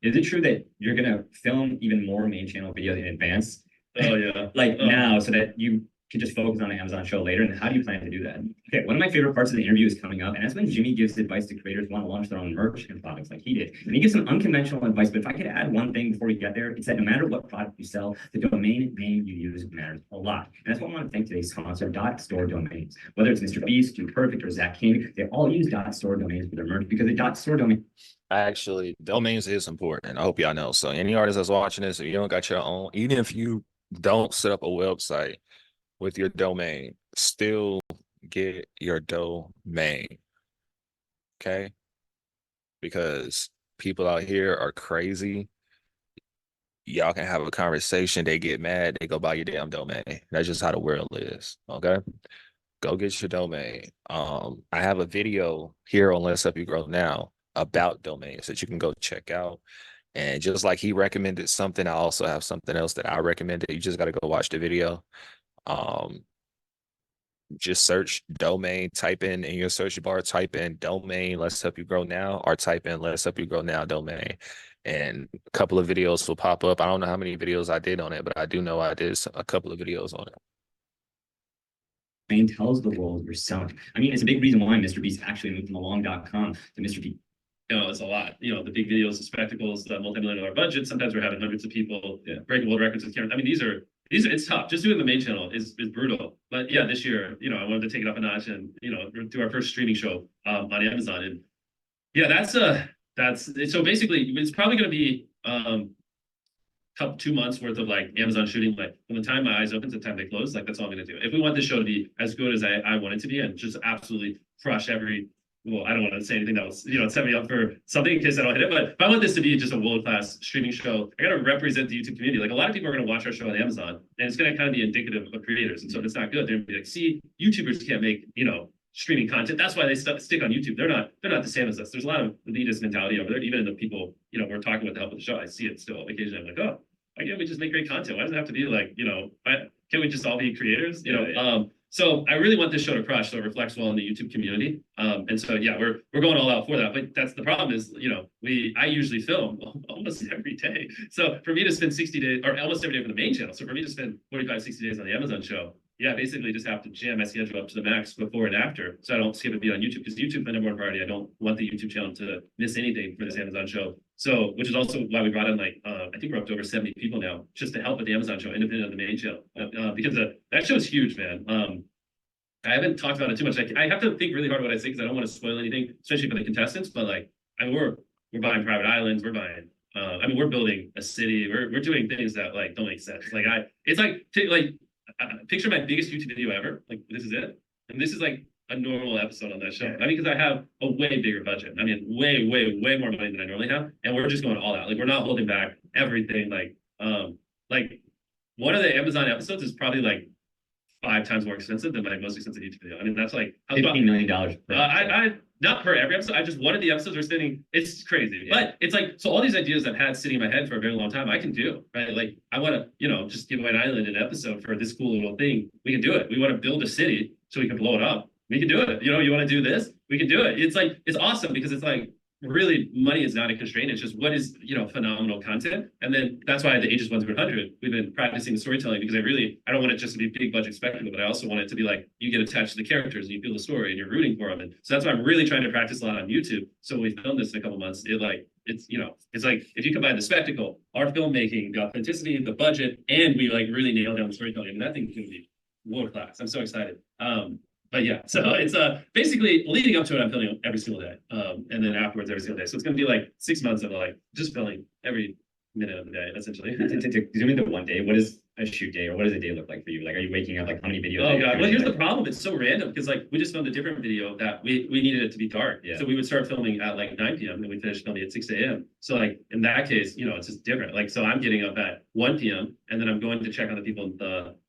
Is it true that you're gonna film even more main channel videos in advance? Oh yeah. Like now, so that you can just focus on the Amazon show later? And how do you plan to do that? Okay, one of my favorite parts of the interview is coming up, and that's when Jimmy gives advice to creators who want to launch their own merch and products like he did. And he gives some unconventional advice, but if I could add one thing before we get there, it's that no matter what product you sell, the domain name you use matters a lot. And that's what I want to thank today's sponsor, .store domains. Whether it's Mr. Beast, Too Perfect, or Zach King, they all use .store domains for their merch because the .store domain. actually, domains is important. I hope y'all know. So any artist that's watching this, if you don't got your own, even if you don't set up a website with your domain, still get your domain. Okay? Because people out here are crazy. Y'all can have a conversation, they get mad, they go buy your damn domain. That's just how the world is. Okay? Go get your domain. I have a video here on Let's Help You Grow Now about domains that you can go check out. And just like he recommended something, I also have something else that I recommended. You just got to go watch the video. Just search domain, type in your search bar, type in domain, Let's Help You Grow Now, or type in Let's Help You Grow Now domain. And a couple of videos will pop up. I don't know how many videos I did on it, but I do know I did a couple of videos on it. Domain tells the world you're selling. I mean, it's a big reason why Mr. Beast actually moved from along.com to Mr. Beast. It's a lot. The big videos, the spectacles, the multi-million-dollar budget. Sometimes we're having hundreds of people breaking world records with cameras. I mean, these are it's tough. Just doing the main channel is brutal. But yeah, this year, I wanted to take it up a notch and do our first streaming show on Amazon. And yeah, that's so basically it's probably going to be 2 months worth of like Amazon shooting. Like from the time my eyes open to the time they close, like that's all I'm going to do. If we want this show to be as good as I want it to be and just absolutely crush every. Well, I don't want to say anything that will, set me up for something in case I don't hit it. But if I want this to be just a world-class streaming show, I got to represent the YouTube community. Like a lot of people are going to watch our show on Amazon, and it's going to kind of be indicative of creators. And so if it's not good, they're going to be like, see, YouTubers can't make, streaming content. That's why they stick on YouTube. They're not the same as us. There's a lot of elitist mentality over there. Even in the people, we're talking with the help of the show, I see it still. Occasionally, I'm like, why can't we just make great content? Why does it have to be like, can't we just all be creators? So I really want this show to crush, so it reflects well in the YouTube community. And so yeah, we're going all out for that. But that's the problem is, I usually film almost every day. So for me to spend 60 days or almost every day for the main channel. So for me to spend 45, 60 days on the Amazon show, yeah, basically just have to jam my schedule up to the max before and after. So I don't skip a beat on YouTube because YouTube is my number one priority. I don't want the YouTube channel to miss anything for this Amazon show. So, which is also why we brought in I think we're up to over 70 people now just to help with the Amazon show, independent of the main channel, because that show is huge, man. I haven't talked about it too much. I have to think really hard what I say because I don't want to spoil anything, especially for the contestants. But we're buying private islands. We're buying. We're building a city. We're doing things that don't make sense. Picture my biggest YouTube video ever. Like this is it, and this is like a normal episode on that show. I mean, because I have a way bigger budget. I mean, way, way, way more money than I normally have, and we're just going all out. Like we're not holding back everything. One of the Amazon episodes is probably 5 times more expensive than my most expensive YouTube video. I mean, that's like $15 million. I not per every episode. I just one of the episodes are spending. It's crazy, but it's so all these ideas I've had sitting in my head for a very long time, I can do right. Like I want to, just give away an island an episode for this cool little thing. We can do it. We want to build a city so we can blow it up. We can do it. You want to do this? We can do it. It's awesome because it's really money is not a constraint. It's just what is, phenomenal content. And then that's why the ages 1 to 100, we've been practicing the storytelling because I don't want it just to be big budget spectacle, but I also want it to be you get attached to the characters and you feel the story and you're rooting for them. And so that's why I'm really trying to practice a lot on YouTube. So we filmed this in a couple months. It's if you combine the spectacle, our filmmaking, the authenticity, the budget, and we really nail down the storytelling, and that thing can be world class. I'm so excited. But yeah, so it's basically leading up to it, I'm filming every single day, and then afterwards every single day. So it's gonna be 6 months of just filming every minute of the day, essentially. Do me the one day. What is a shoot day, or what does a day look like for you? Are you waking up? How many videos? Oh god. Well, here's the problem. It's so random because we just filmed a different video that we needed it to be dark. Yeah. So we would start filming at 9 p.m. and we finish filming at 6 a.m. So in that case, it's just different. So I'm getting up at 1 p.m. and then I'm going to check on the people.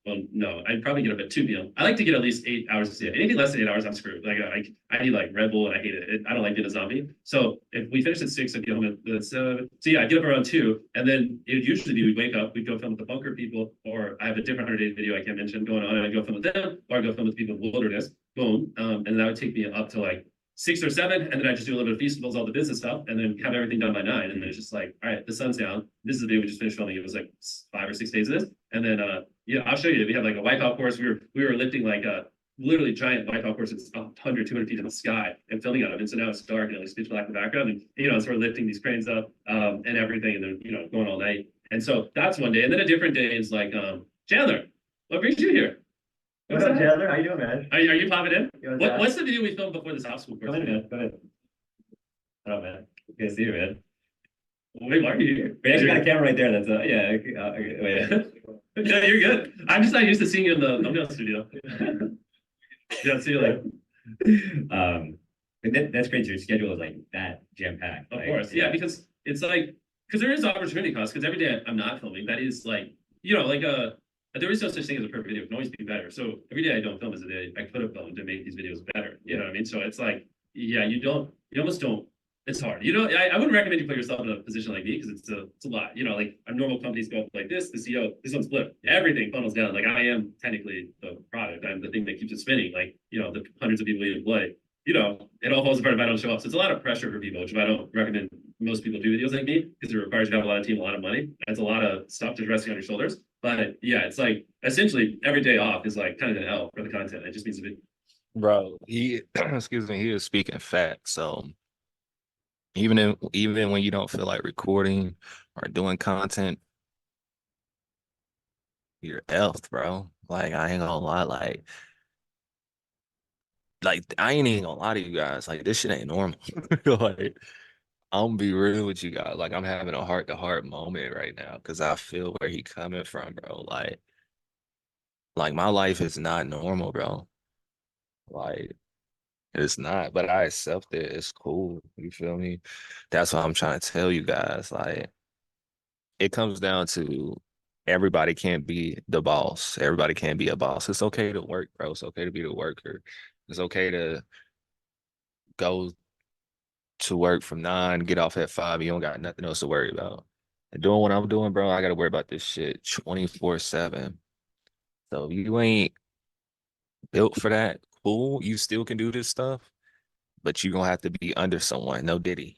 Well, no, I'd probably get up at 2 p.m. I like to get at least 8 hours of sleep. Anything less than 8 hours, I'm screwed. I need Red Bull and I hate it. I don't like being a zombie. So if we finish at 6, I'd get home at 7. So yeah, I get up around 2, and then it would usually be we'd wake up, we'd go film with the bunker people, or I have a different 100-day video I can't mention going on, and I'd go film with them, or I'd go film with people in the wilderness. Boom. And that would take me up to 6 or 7, and then I just do a little bit of festivals, all the business stuff, and then have everything done by 9. And then it's just all right, the sun's down. This is the video we just finished filming. It was 5 or 6 days of this. And then yeah, I'll show you. We have a wipeout course. We were lifting literally giant wipeout course. It's 100, 200 feet in the sky and filming on it. And so now it's dark and pitch black in the background. And so we're lifting these cranes up and everything, and then going all night. And so that's one day. And then a different day is Chandler, what brings you here? What's up, Chandler? How you doing, man? Are you popping in? What's the video we filmed before this obstacle course? Go ahead, man. Go ahead. Oh, man. Good to see you, man. Wait, why are you here? We actually got a camera right there. That's wait. No, you're good. I'm just not used to seeing you in the thumbnail studio. Yeah, see you later. But that's great. Your schedule is that jam packed. Of course, yeah, because it's because there is opportunity cost. Because every day I'm not filming. That is there is no such thing as a perfect video. It can always be better. So every day I don't film is a day I could have filmed to make these videos better. You know what I mean? So it's yeah, you almost don't. It's hard. I wouldn't recommend you put yourself in a position like me because it's a lot. Our normal companies go up like this, the CEO, this one's flipped. Everything funnels down. I am technically the product. I'm the thing that keeps it spinning. The hundreds of people we employ. It all falls apart if I don't show up. So it's a lot of pressure for people, which I don't recommend most people do videos like me because it requires you to have a lot of team, a lot of money. That's a lot of stuff just resting on your shoulders. But yeah, it's essentially every day off is kind of an L for the content. It just means a bit. Bro, he excuse me, he is speaking facts. So even when you don't feel like recording or doing content, you're elfed, bro. I ain't gonna lie, I ain't even gonna lie to you guys. This shit ain't normal. I'm gonna be real with you guys. I'm having a heart-to-heart moment right now because I feel where he coming from, bro. My life is not normal, bro. It's not, but I accept it. It's cool. You feel me? That's what I'm trying to tell you guys. It comes down to everybody can't be the boss. Everybody can't be a boss. It's okay to work, bro. It's okay to be the worker. It's okay to go to work from 9, get off at 5. You don't got nothing else to worry about. And doing what I'm doing, bro, I got to worry about this shit 24/7. So if you ain't built for that, cool. You still can do this stuff, but you're gonna have to be under someone. No Diddy.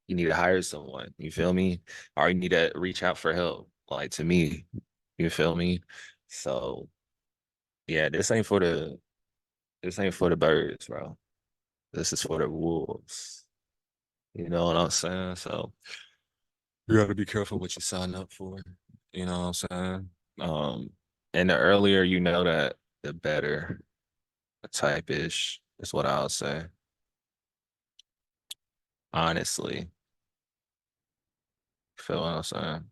You need to hire someone. You feel me? Or you need to reach out for help. Like to me, you feel me? So yeah, this ain't for the birds, bro. This is for the wolves. You know what I'm saying? So you gotta be careful what you sign up for. You know what I'm saying? And the earlier you know that, the better type ish is what I'll say. Honestly. Feel what I'm saying?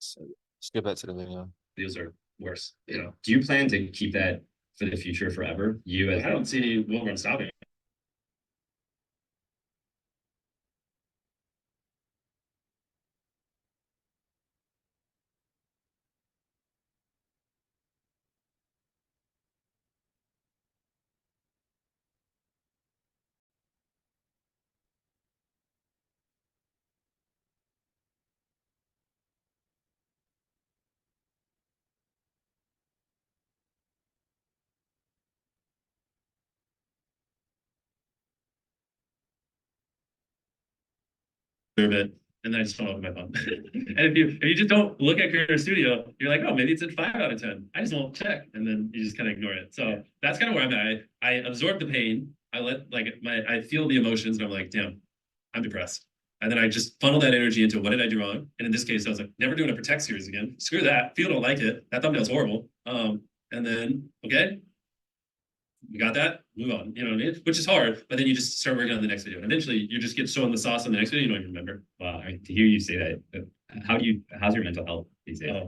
So let's get back to the video. These are worse. Do you plan to keep that for the future forever? I don't see any will run stopping. It, and then I just fell off my phone. And if you just don't look at Cryto Studio, you're like, oh, maybe it's a 5 out of 10. I just won't check, and then you just kind of ignore it. So that's kind of where I'm at. I absorb the pain. I feel the emotions, and I'm like, damn, I'm depressed. And then I just funnel that energy into what did I do wrong? And in this case, I was like, never doing a Protect series again. Screw that. People don't like it. That thumbnail's horrible. And then okay, you got that, move on. You know what I mean? Which is hard, but then you just start working on the next video, and eventually you just get so in the sauce on the next video you don't even remember. Wow, to hear you say that, how's your mental health these days?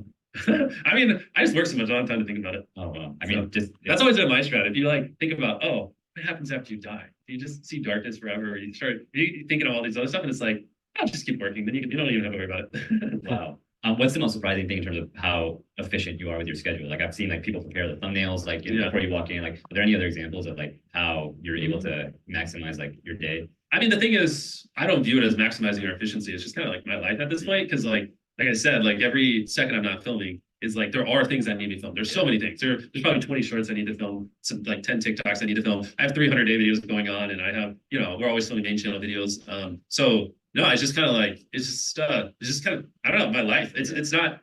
I mean, I just work so much, I don't have time to think about it. Oh wow. I mean, that's always been my strategy. You like think about, oh, what happens after you die? You just see darkness forever, or you start thinking of all these other stuff, and it's like, I'll just keep working. Then you don't even have to worry about it. Wow. What's the most surprising thing in terms of how efficient you are with your schedule? Like I've seen like people prepare the thumbnails like before you walk in. Like, are there any other examples of like how you're able to maximize like your day? I mean, the thing is, I don't view it as maximizing your efficiency. It's just kind of like my life at this point, because like I said, like every second I'm not filming is like there are things that need to be filmed. There's so many things. There's probably 20 shorts I need to film, some like 10 TikToks I need to film. I have 300-day videos going on, and I have, we're always filming main channel videos. So no, it's just kind of like it's just kind of, I don't know, my life. It's not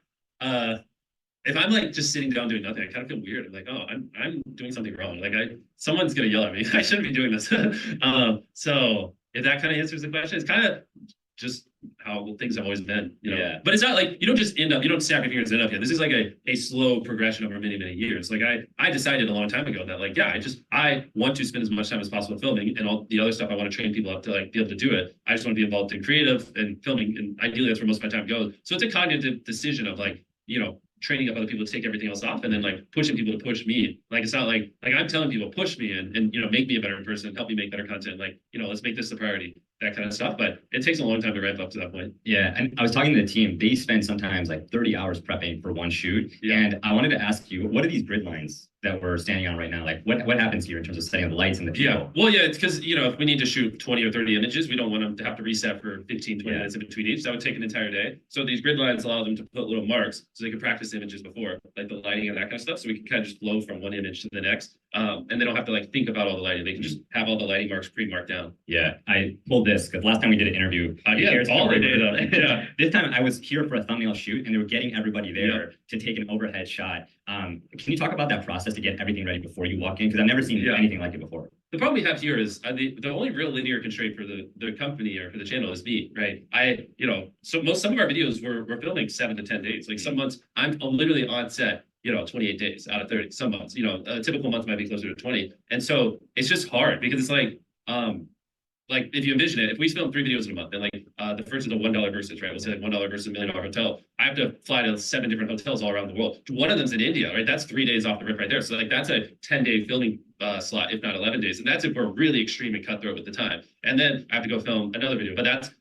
if I'm like just sitting down doing nothing, I kind of feel weird. I'm like, oh, I'm doing something wrong. Like someone's gonna yell at me. I shouldn't be doing this. So if that kind of answers the question, it's kind of just how things have always been, Yeah. But it's not like you don't just you don't snap your fingers and end up here. This is like a slow progression over many, many years. Like I decided a long time ago that like, yeah, I want to spend as much time as possible filming, and all the other stuff I want to train people up to like be able to do it. I just want to be involved in creative and filming, and ideally that's where most of my time goes. So it's a cognitive decision of like, training up other people to take everything else off, and then like pushing people to push me. Like it's not like I'm telling people push me and make me a better person, help me make better content. Like let's make this the priority, that kind of stuff. But it takes a long time to ramp up to that point. Yeah, and I was talking to the team. They spend sometimes like 30 hours prepping for one shoot. Yeah. And I wanted to ask you, what are these grid lines that we're standing on right now? Like what happens here in terms of setting up the lights and the people? Yeah, well, yeah, it's because if we need to shoot 20 or 30 images, we don't want them to have to reset for 15, 20 minutes in between each. That would take an entire day. So these grid lines allow them to put little marks so they can practice images before, like the lighting and that kind of stuff. So we can kind of just flow from one image to the next. And they don't have to like think about all the lighting. They can just have all the lighting marks pre-marked down. Yeah, I pulled this because last time we did an interview, it's all the data. Yeah. This time I was here for a thumbnail shoot, and they were getting everybody there to take an overhead shot. Can you talk about that process to get everything ready before you walk in? Because I've never seen anything like it before. The problem we have here is the only real linear constraint for the company or for the channel is me, right? Some of our videos we're filming 7 to 10 days. Like some months I'm literally on set 28 days out of 30. Some months, a typical month might be closer to 20. And so it's just hard because it's like if you envision it, if we film 3 videos in a month, and like the first is a $1 versus, right? We'll say like $1 versus $1 million hotel. I have to fly to 7 different hotels all around the world. One of them's in India, right? That's 3 days off the rip right there. So like that's a 10-day filming slot, if not 11 days. And that's if we're really extreme and cutthroat with the time. And then I have to go film another video. But that's,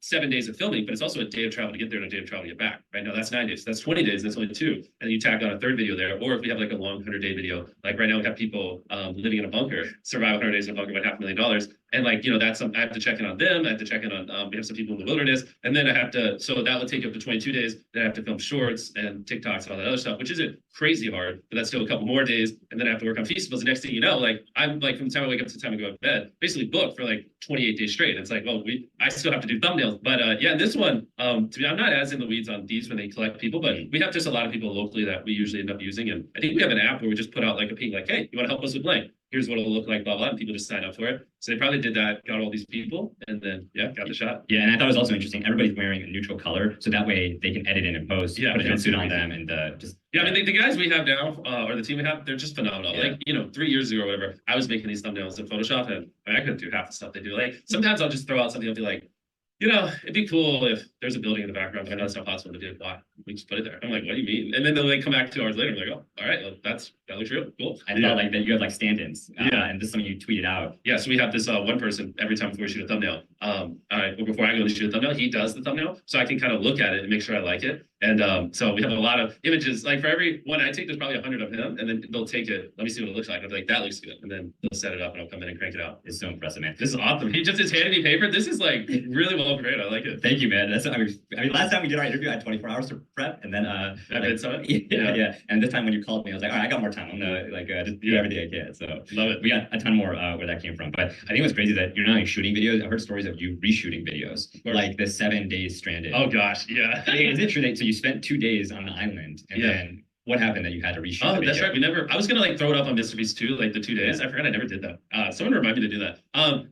7 days of filming, but it's also a day of travel to get there and a day of travel to get back. Right now, that's 9 days. That's 20 days. That's only 2. And then you tack on a third video there. Or if we have like a long 100-day video, like right now we have people living in a bunker, survive 100 days in a bunker with $500,000. And like, that's I have to check in on them. I have to check in on, we have some people in the wilderness. And then I have to, so that would take up to 22 days. Then I have to film shorts and TikToks and all that other stuff, which isn't crazy hard, but that's still a couple more days. And then I have to work on feastables. The next thing you know, like I'm like from the time I wake up to the time I go to bed, basically booked for like 28 days straight. It's like, well, I still have to do thumbnails. But yeah, this one, to be, I'm not as in the weeds on these when they collect people, but we have just a lot of people locally that we usually end up using. And I think we have an app where we just put out like a ping, like, hey, you want to help us with blank? Here's what it'll look like, blah, blah, and people just sign up for it. So they probably did that, got all these people, and then, yeah, got the shot. Yeah, and I thought it was also interesting. Everybody's wearing a neutral color, so that way they can edit in and post, put a jumpsuit on them, and just... Yeah, I mean, the guys we have now, or the team we have, they're just phenomenal. Yeah. Like, 3 years ago or whatever, I was making these thumbnails in Photoshop, and I couldn't do half the stuff they do. Like, sometimes I'll just throw out something, I'll be like, it'd be cool if there's a building in the background, but I know it's not possible to do. Why? We just put it there. I'm like, what do you mean? And then they'll like come back 2 hours later. I'm like, oh, all right, well, that looks real. Cool. I thought like that you have like stand-ins. Yeah. And this is something you tweeted out. Yeah, so we have this one person every time before we shoot a thumbnail. Before I go to shoot a thumbnail, he does the thumbnail, so I can kind of look at it and make sure I like it. And so we have a lot of images. Like for every one I take, there's probably 100 of him, and then they'll take it. Let me see what it looks like. I'll be like, that looks good, and then they'll set it up, and I'll come in and crank it out. It's so impressive, man. This is awesome. He just is handing me paper. This is like really well prepared. I like it. Thank you, man. That's I mean, last time we did our interview, I had 24 hours to prep, and then yeah. And this time when you called me, I was like, all right, I got more time. I'm gonna just do everything I can. So love it. We got a ton more where that came from. But I think what's crazy is that you're not only shooting videos. I've heard stories of you reshooting videos, like the 7 days stranded. Oh gosh, yeah. Is it true that so you spent 2 days on an island, and then what happened that you had to reshoot? Oh, that's right. I was gonna like throw it up on Mr. Beast too, like the 2 days. I forgot I never did that. Someone remind me to do that.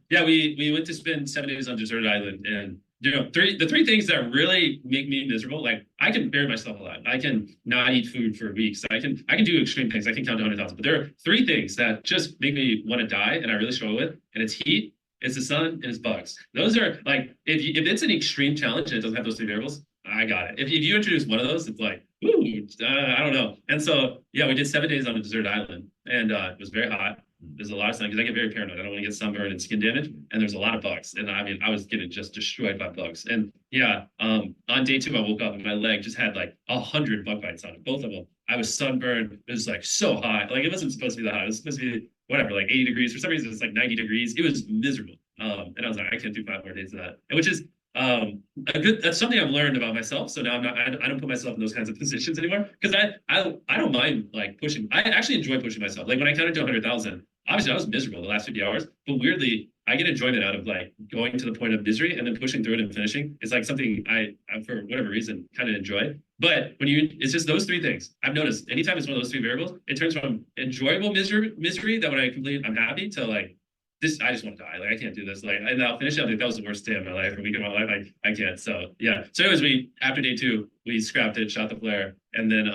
Yeah, we went to spend 7 days on a deserted island, and the three things that really make me miserable, like I can bury myself alive. I can not eat food for weeks. I can do extreme things. I can count to 100,000. But there are 3 things that just make me want to die, and I really struggle with. And it's heat, it's the sun, and it's bugs. Those are like if it's an extreme challenge and it doesn't have those 3 variables, I got it. If you introduce one of those, it's like, ooh, I don't know. And so yeah, we did 7 days on a deserted island, and it was very hot. There's a lot of sun because I get very paranoid. I don't want to get sunburned and skin damage. And there's a lot of bugs. And I mean, I was getting just destroyed by bugs. And yeah, on day 2, I woke up and my leg just had like 100 bug bites on it, both of them. I was sunburned. It was like so hot. Like it wasn't supposed to be that hot. It was supposed to be whatever, like 80 degrees. For some reason, it's like 90 degrees. It was miserable. And I was like, I can't do 5 more days of that. And which is that's something I've learned about myself. So now I don't put myself in those kinds of positions anymore, because I don't mind like pushing. I actually enjoy pushing myself. Like when I counted to 100,000, obviously I was miserable the last 50 hours, but weirdly I get enjoyment out of like going to the point of misery and then pushing through it and finishing. It's like something I for whatever reason kind of enjoy. But when it's just those 3 things. I've noticed anytime it's one of those 3 variables, it turns from enjoyable misery that when I complete I'm happy to like, this, I just want to die. Like I can't do this. Like, and I'll finish it. I think that was the worst day of my life, or week of my life. I can't. So yeah. So anyways, after day 2, we scrapped it, shot the flare, and then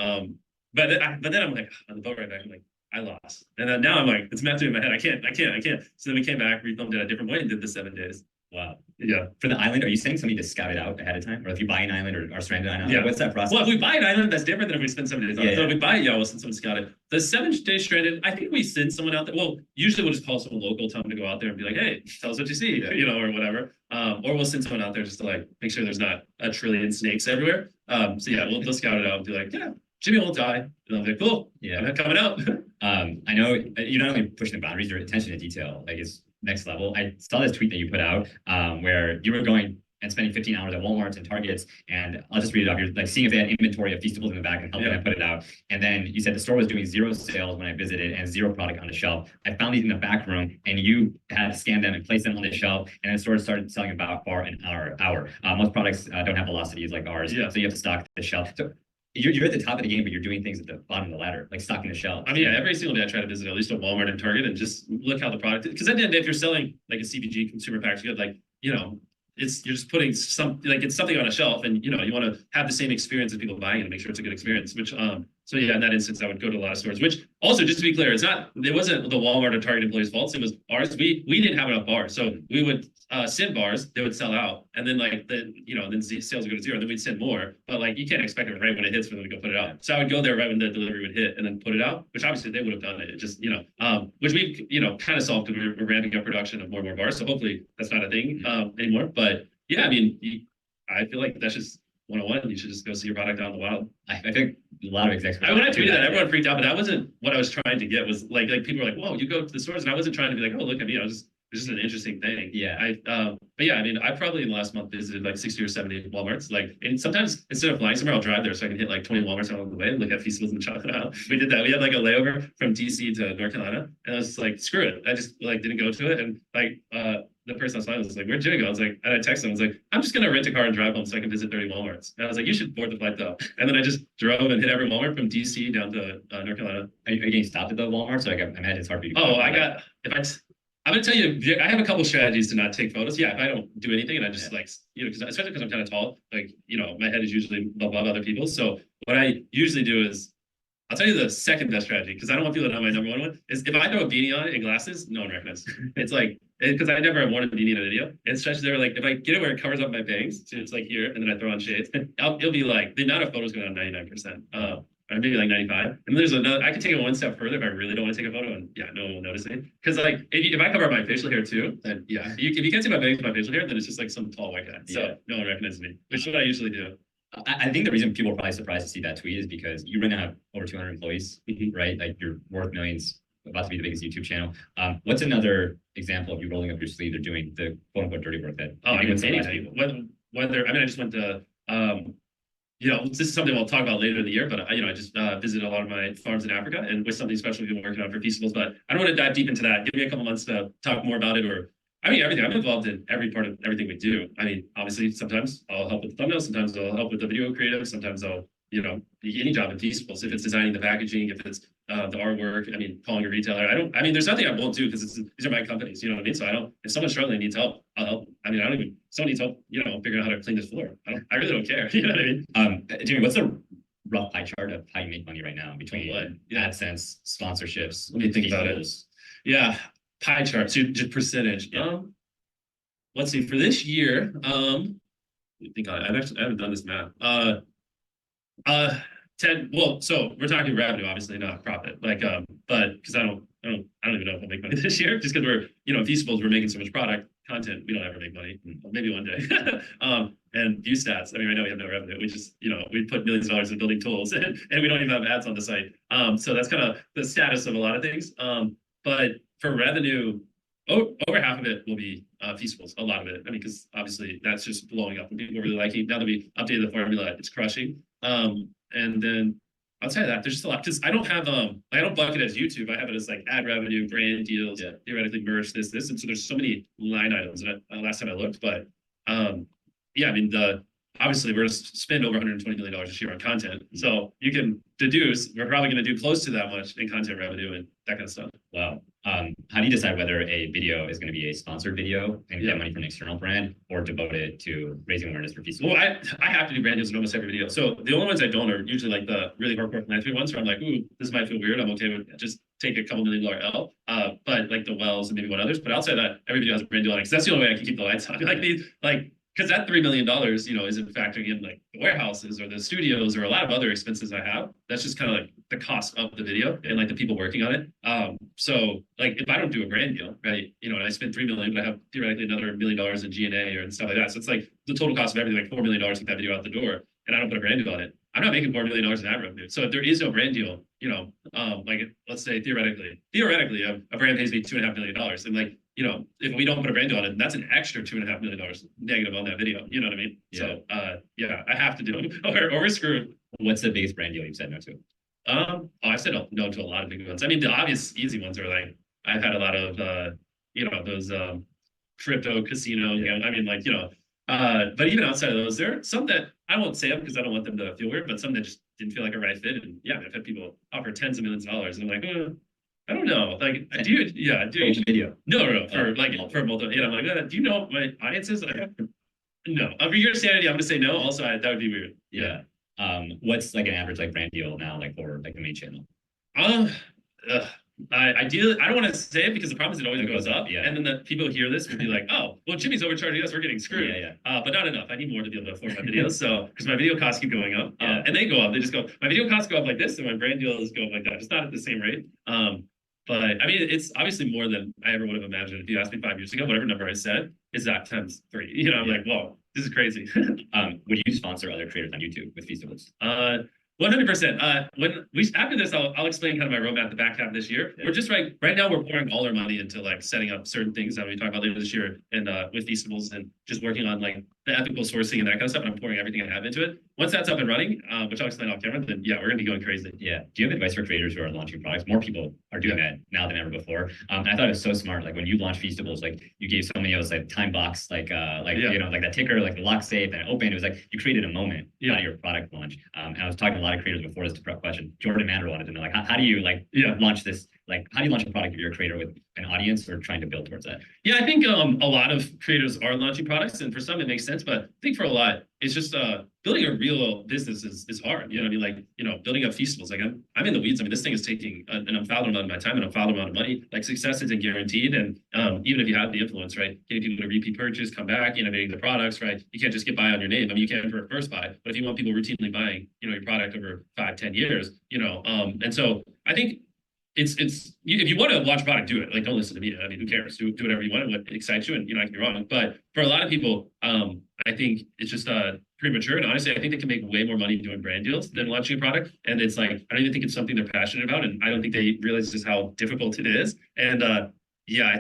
but then I'm like on the boat right back. I'm like, I lost, and then now I'm like, it's messing in my head. I can't. So then we came back, refilmed it a different way, and did the 7 days. Wow. Yeah. For the island, are you saying something to scout it out ahead of time? Or if you buy an island or stranded on an island, yeah. What's that process? Well, if we buy an island, that's different than if we spend 7 days on it. So if we buy it, we'll send someone to scout it. The 7 days stranded, I think we send someone out there. Well, usually we'll just call someone local, tell them to go out there and be like, hey, tell us what you see, or whatever. Or we'll send someone out there just to like make sure there's not a trillion snakes everywhere. So yeah, we'll scout it out and be like, yeah, Jimmy won't die. And I'll be like, cool, yeah, I'm not coming out. I know you're not only pushing the boundaries, your attention to detail like is next level. I saw this tweet that you put out where you were going and spending 15 hours at Walmarts and Targets, and I'll just read it off. You're like seeing if they had inventory of Feastables in the back and helping them put it out. And then you said the store was doing 0 sales when I visited and 0 product on the shelf. I found these in the back room, and you had to scan them and place them on the shelf, and the store started selling about for an hour. Most products don't have velocities like ours, so you have to stock the shelf. So you're at the top of the game, but you're doing things at the bottom of the ladder, like stocking the shelf. I mean, yeah, every single day I try to visit at least a Walmart and Target and just look how the product is. Because at the end of the day, if you're selling like a CPG consumer packaged good, like, you're just putting it's something on a shelf, and you want to have the same experience as people buying it and make sure it's a good experience, which So yeah, in that instance, I would go to a lot of stores. Which also, just to be clear, it wasn't the Walmart or Target employees' faults. It was ours. We didn't have enough bars, so we would send bars. They would sell out, and then like then sales would go to zero. Then we'd send more, but like you can't expect it right when it hits for them to go put it out. So I would go there right when the delivery would hit, and then put it out. Which obviously they would have done it. It just which we kind of solved because we're ramping up production of more and more bars. So hopefully that's not a thing anymore. But yeah, I mean, I feel like that's just 101. You should just go see your product out in the wild. I think a lot of execs. When I tweeted that, everyone freaked out, but that wasn't what I was trying to get. Was like people were like, "Whoa, you go to the stores," and I wasn't trying to be like, "Oh, look at me." It's just an interesting thing. Yeah. But yeah, I mean, I probably in the last month visited like 60 or 70 Walmarts. Like, and sometimes instead of flying somewhere, I'll drive there so I can hit like 20 Walmarts along the way and look at Feastables and Chocolate Isle. We did that. We had like a layover from DC to North Carolina, and I was like, screw it. I just like didn't go to it, and like the person I was flying was like, "Where'd you go?" I was like, and I texted him. I was like, "I'm just gonna rent a car and drive home so I can visit 30 Walmarts." And I was like, "You should board the flight though." And then I just drove and hit every Walmart from DC down to North Carolina. Are you getting stopped at the Walmart? So like, I imagine it's hard for you. I'm gonna tell you, I have a couple strategies to not take photos. Yeah, if I don't do anything and I just like, because especially because I'm kind of tall, like, my head is usually above other people's. So what I usually do is, I'll tell you the second best strategy, because I don't want people to know my number one is if I throw a beanie on and glasses, no one recognizes. It's like, because I never worn a beanie in a video. It's just they're like, if I get it where it covers up my bangs, so it's like here, and then I throw on shades, it'll be like, the amount of photos go down 99%. Or maybe like 95. And there's another, I can take it one step further if I really don't want to take a photo, and yeah, no one will notice it. Because like if I cover my facial hair too, then yeah, if you can't see my bangs with my facial hair, then it's just like some tall white guy. So no one recognizes me, which is what I usually do. I think the reason people are probably surprised to see that tweet is because you right now have over 200 employees, right? Like you're worth millions, about to be the biggest YouTube channel. What's another example of you rolling up your sleeve or doing the quote unquote dirty work that? Oh, I mean, anything. Whether I just went to this is something we'll talk about later in the year, but I just visited a lot of my farms in Africa, and with something special we've been working on for Feastables. But I don't want to dive deep into that. Give me a couple months to talk more about it, or everything. I'm involved in every part of everything we do. I mean, obviously, sometimes I'll help with the thumbnails, sometimes I'll help with the video creative, sometimes I'll any job in Feastables. If it's designing the packaging, if it's the artwork, calling a retailer. There's nothing I won't do because these are my companies. You know what I mean? So I don't. If someone's struggling needs help, I'll help. Someone needs help. Figuring out how to clean this floor. I really don't care. You know what I mean? Jimmy, what's the rough pie chart of how you make money right now between AdSense, sponsorships? Let me think about it. Yeah, pie chart. So just percentage. Yeah. Let's see. For this year, I haven't done this math. 10. Well, so we're talking revenue, obviously, not profit. But because I don't even know if I'll make money this year, just because we're Feastables, we're making so much product content, we don't ever make money. Maybe one day. And view stats. I know we have no revenue. We just we put millions of dollars in building tools, and we don't even have ads on the site. So that's kind of the status of a lot of things. But for revenue, over half of it will be Feastables. A lot of it. Because obviously that's just blowing up, and people are really liking. Now that we updated the formula, it's crushing. And then outside of that, there's just a lot, because I don't have I don't bucket it as YouTube. I have it as like ad revenue, brand deals, theoretically merch, this, and so there's so many line items. And last time I looked, but obviously we're going to spend over $120 million this year on content. So you can deduce we're probably going to do close to that much in content revenue and that kind of stuff. Wow. How do you decide whether a video is going to be a sponsored video and get money from an external brand, or devoted to raising awareness for Feastables? Well, I have to do brand deals in almost every video. So the only ones I don't are usually like the really hardcore philanthropy ones where I'm like, ooh, this might feel weird. I'm okay with just take a couple $1 million L. But like the Wells and maybe one others. But outside of that, every video has a brand deal on it, because that's the only way I can keep the lights on. Because that $3 million, isn't factoring in like the warehouses or the studios or a lot of other expenses I have. That's just kind of like the cost of the video and like the people working on it. So like if I don't do a brand deal, right, and I spend $3 million, but I have theoretically another $1 million in G&A or stuff like that. So it's like the total cost of everything, like $4 million to get that video out the door, and I don't put a brand deal on it. I'm not making $4 million in ad revenue. So if there is no brand deal, let's say theoretically, a brand pays me $2.5 million, and if we don't put a brand deal on it, that's an extra $2.5 million negative on that video. You know what I mean? Yeah. So I have to do it, or we're screwed. What's the biggest brand deal you've said no to? I've said no to a lot of big ones. The obvious easy ones are like I've had a lot of those crypto casino. But even outside of those, there are some that I won't say them because I don't want them to feel weird, but some that just didn't feel like a right fit. And I've had people offer tens of millions of dollars, and I'm like, I don't know. Like, do you? Video? No. For multiple. I'm like, do you know what my audience is? No. For your sanity, I'm gonna say no. Also, that would be weird. Yeah. What's like an average like brand deal now, like for like the main channel? Uh, I do. I don't want to say it because the problem is it always goes up. Yeah. And then the people hear this will be like, oh, well, Jimmy's overcharging us. We're getting screwed. Yeah. But not enough. I need more to be able to afford my videos. So because my video costs keep going up, Yeah. and they go up. They just go. My video costs go up like this, and my brand deals go up like that. Just not at the same rate. But I mean, it's obviously more than I ever would have imagined. If you asked me 5 years ago, whatever number I said is that times 3. You know, I'm like, whoa, this is crazy. Would you sponsor other creators on YouTube with festivals? 100%. When we after this, I'll explain kind of my roadmap the back half of this year. Yeah. We're just right now we're pouring all our money into like setting up certain things that we talk about later this year and with festivals and just working on like the ethical sourcing and that kind of stuff. And I'm pouring everything I have into it. Once that's up and running, which I'll explain off camera, then yeah, we're gonna be going crazy. Yeah. Do you have advice for creators who are launching products? More people are doing that now than ever before. And I thought it was so smart. Like when you launch festivals, like you gave so many of those like time box, like you know, like that ticker, like the lock safe and open. It was like you created a moment out of your product launch. And I was talking to a lot of creators before this question. Jordan Mander wanted to know like how do you like launch this? Like how do you launch a product if you're a creator with an audience or trying to build towards that? Yeah, I think a lot of creators are launching products, and for some it makes sense, but I think for a lot it's just building a real business is hard. You know what I mean? Like, you know, building up festivals. Like I'm in the weeds. I mean, this thing is taking an unfathomable amount of my time and an unfathomable amount of money. Like success isn't guaranteed, and even if you have the influence, right, getting people to repeat purchase, come back, innovating the products, right? You can't just get by on your name. I mean, you can for a first buy, but if you want people routinely buying, you know, your product over 5-10 years, you know, and so I think it's if you want to launch a product, do it. Like, don't listen to me. I mean, who cares? Do whatever you want. What excites you, and you know, I can be wrong. But for a lot of people, I think it's just premature. And honestly, I think they can make way more money doing brand deals than launching a product. And it's like I don't even think it's something they're passionate about, and I don't think they realize just how difficult it is. And yeah,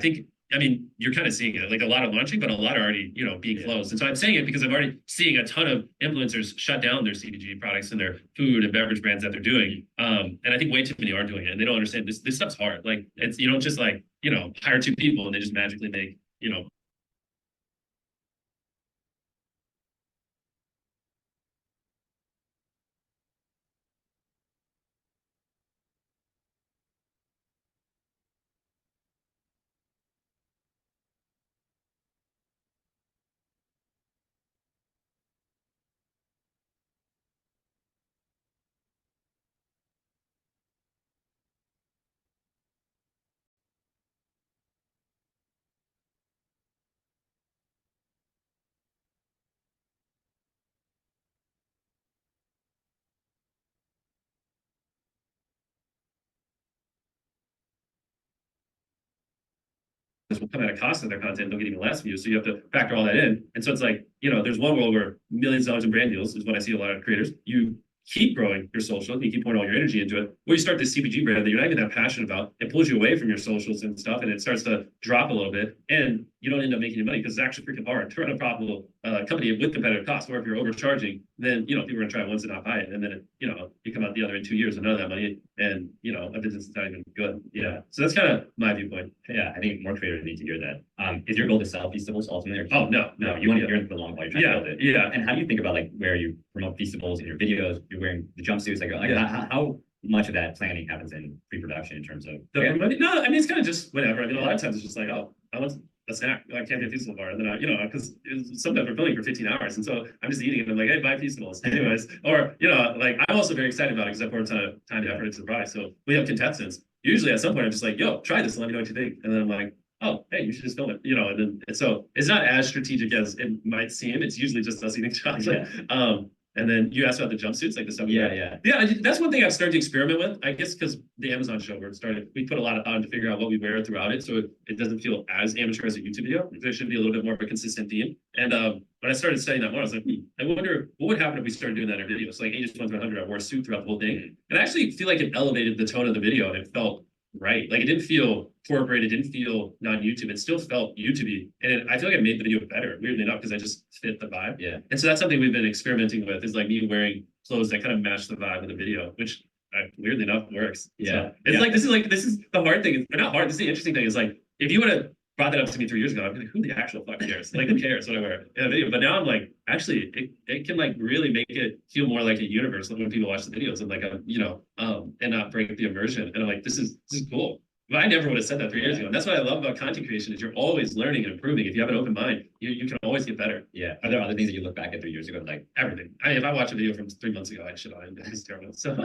I mean, you're kind of seeing it, like a lot of launching, but a lot are already, you know, being closed. And so I'm saying it because I'm already seeing a ton of influencers shut down their CPG products and their food and beverage brands that they're doing. And I think way too many are doing it. And they don't understand this stuff's hard. Like it's, you don't just like, you know, hire 2 people and they just magically make, you know, will come at a cost of their content, they'll get even less views. So you have to factor all that in. And so it's like, you know, there's one world where millions of dollars in brand deals is what I see a lot of creators. You keep growing your social, you keep pouring all your energy into it. Or you start this CPG brand that you're not even that passionate about. It pulls you away from your socials and stuff, and it starts to drop a little bit. And you don't end up making any money because it's actually freaking hard to run a profitable company with competitive costs. Or if you're overcharging, then you know people are gonna try once and not buy it, and then you know you come out the other in 2 years and none of that money, and you know a business is not even good. Yeah, so that's kind of my viewpoint. Yeah, I think more creators need to hear that. Is your goal to sell festivals ultimately? Oh no, you want to you're in for the long haul. You're trying to build it. Yeah. And how do you think about like where you promote festivals in your videos? You're wearing the jumpsuits. Like how much of that planning happens in pre-production in terms of promoting? No, I mean it's kind of just whatever. I mean a lot of times it's just like, oh, I want a snack. I can't be a festival bar, and then I, you know, because sometimes we're filming for 15 hours, and so I'm just eating it. And I'm like, hey, buy festivals, anyways. Or you know, like I'm also very excited about it because I poured a ton of time and effort into the product. So we have contestants. Usually at some point I'm just like, yo, try this and let me know what you think. And then I'm like, oh, hey, you should just film it, you know. And so it's not as strategic as it might seem. It's usually just us eating chocolate. And then you asked about the jumpsuits, like the stuff. Yeah. That's one thing I've started to experiment with. I guess because the Amazon show where it started, we put a lot of thought to figure out what we wear throughout it, so it doesn't feel as amateur as a YouTube video. There should be a little bit more of a consistent theme. And when I started studying that more, I was like, I wonder what would happen if we started doing that in our videos. So like Aegis 100, I wore a suit throughout the whole thing, and I actually feel like it elevated the tone of the video, and it felt right. Like it didn't feel corporate, it didn't feel non-YouTube, it still felt YouTube-y. And I feel like I made the video better, weirdly enough, because I just fit the vibe. Yeah. And so that's something we've been experimenting with, is like me wearing clothes that kind of match the vibe of the video, which weirdly enough works. Yeah. So it's like this is the hard thing. It's not hard. This is the interesting thing. Is like if you would have brought that up to me 3 years ago, I'd be like, who the actual fuck cares? Like who cares what I wear in a video? But now I'm like, actually, it can like really make it feel more like a universe when people watch the videos and like a, you know, and not break the immersion. And I'm like, this is cool. But I never would have said that 3 years ago. And that's what I love about content creation is you're always learning and improving. If you have an open mind, you can always get better. Yeah. Are there other things that you look back at 3 years ago, like everything? If I watch a video from 3 months ago, I shit on it. It's terrible. So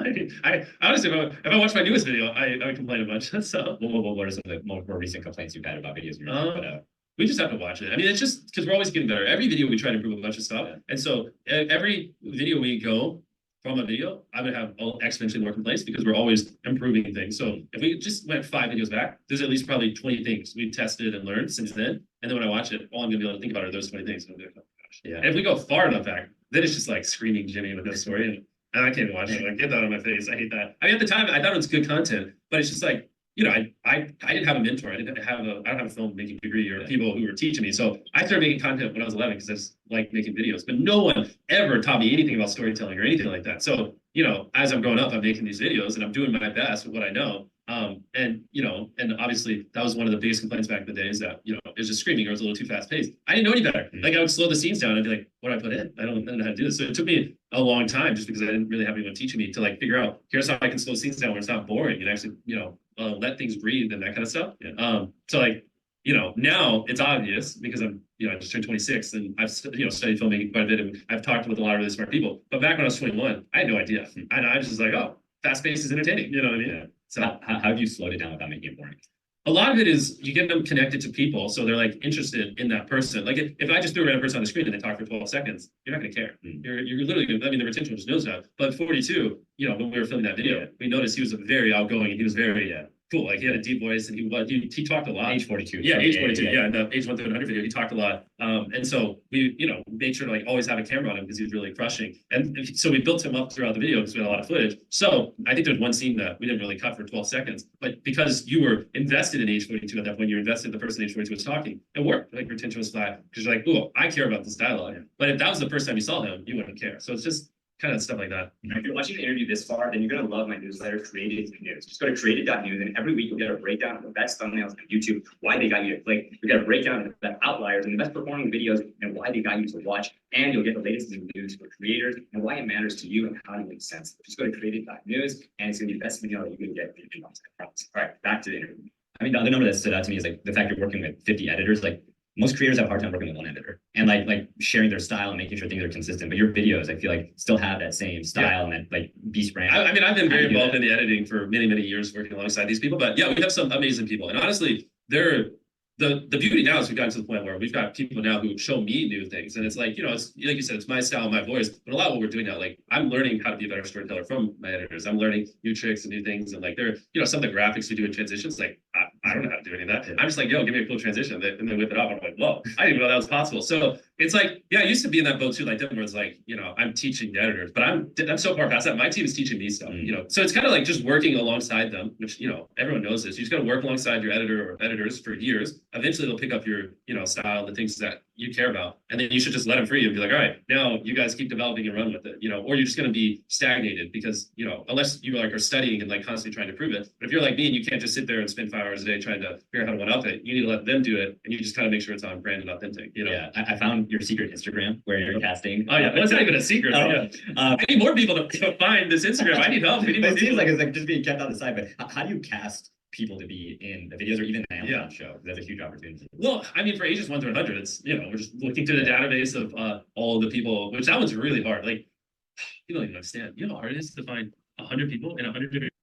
I honestly, if I watch my newest video, I complain a bunch. So what are some of the more recent complaints you've had about videos you're put out? We just have to watch it. I mean, it's just because we're always getting better. Every video we try to improve a bunch of stuff. Yeah. And so every video we go from a video, I'm gonna have exponentially more complaints because we're always improving things. So if we just went 5 videos back, there's at least probably 20 things we've tested and learned since then. And then when I watch it, all I'm gonna be able to think about are those 20 things. And I'll be like, oh gosh. Yeah. And if we go far enough back, then it's just like screaming Jimmy with this story. And I can't watch it. Like, get that out of my face. I hate that. I mean, at the time, I thought it was good content, but it's just like, I didn't have a mentor. I don't have a filmmaking degree or people who were teaching me. So I started making content when I was 11 because I just like making videos. But no one ever taught me anything about storytelling or anything like that. So as I'm growing up, I'm making these videos and I'm doing my best with what I know. And obviously that was one of the biggest complaints back in the day is that, it was just screaming or it was a little too fast paced. I didn't know any better. Like I would slow the scenes down and be like, what do I put in? I don't know how to do this. So it took me a long time just because I didn't really have anyone teaching me to like figure out, here's how I can slow scenes down where it's not boring and actually, let things breathe and that kind of stuff. Yeah. So like, now it's obvious because I'm, I just turned 26 and I've, studied filmmaking quite a bit and I've talked with a lot of really smart people. But back when I was 21, I had no idea. And I was just like, oh, fast paced is entertaining. You know what I mean? Yeah. So how have you slowed it down without making it boring? A lot of it is you get them connected to people. So they're like interested in that person. Like if I just threw a random person on the screen and they talk for 12 seconds, you're not going to care. You're literally going to, the retention just knows that. But 42, when we were filming that video, we noticed he was very outgoing and he was very, cool. Like he had a deep voice and he talked a lot. Age 42. Yeah, age 42. Yeah, in the age 1 to 100 video, he talked a lot. And so we, made sure to like always have a camera on him because he was really crushing. And so we built him up throughout the video because we had a lot of footage. So I think there's one scene that we didn't really cut for 12 seconds, but because you were invested in age 42 at that point, you're invested in the person age 42 was talking, it worked. Like retention was flat because you're like, oh, I care about this dialogue. Yeah. But if that was the first time you saw him, you wouldn't care. So it's just kind of stuff like that. If you're watching the interview this far, then you're going to love my newsletter, Created News. Just go to created.news, and every week you'll get a breakdown of the best thumbnails on YouTube, why they got you to click. You'll get a breakdown of the best outliers and the best performing videos and why they got you to watch. And you'll get the latest news for creators and why it matters to you and how to make sense. Just go to created.news, and it's going to be the best video that you can get in your inbox. I promise. All right, back to the interview. I mean, the other number that stood out to me is like the fact you're working with 50 editors. Like most creators have a hard time working with one editor and like sharing their style and making sure things are consistent. But your videos, I feel like, still have that same style and that like beast brand. I mean, I've been very involved in the editing for many, many years working alongside these people. But yeah, we have some amazing people. And honestly, they're the beauty now is we've gotten to the point where we've got people now who show me new things. And it's like, it's like you said, it's my style, my voice. But a lot of what we're doing now, like I'm learning how to be a better storyteller from my editors. I'm learning new tricks and new things. And like they're, some of the graphics we do in transitions, like I don't know how to do any of that. I'm just like, yo, give me a cool transition and then whip it off. I'm like, whoa, I didn't even know that was possible. So it's like, yeah, I used to be in that boat too, like them where it's like, I'm teaching the editors, but I'm so far past that. My team is teaching me stuff, So it's kind of like just working alongside them, which, everyone knows this. You just got to work alongside your editor or editors for years. Eventually they'll pick up your, style, the things that you care about. And then you should just let them free and be like, all right, now you guys keep developing and run with it, or you're just going to be stagnated because, unless you like are studying and like constantly trying to prove it. But if you're like me and you can't just sit there and spend 5 hours a day trying to figure out how to one up it, you need to let them do it. And you just kind of make sure it's on brand and authentic, Yeah, I found your secret Instagram where you're casting. Oh yeah, well, it's not even a secret. Yeah. I need more people to find this Instagram. I need help. It seems like it's like just being kept on the side, but how do you cast people to be in the videos or even the Amazon show? That's a huge opportunity. Well, I mean, for ages 1 to 100, it's, we're just looking through the database of all the people, which that one's really hard. Like, you don't even understand. You know how hard it is to find 100 people in 100 different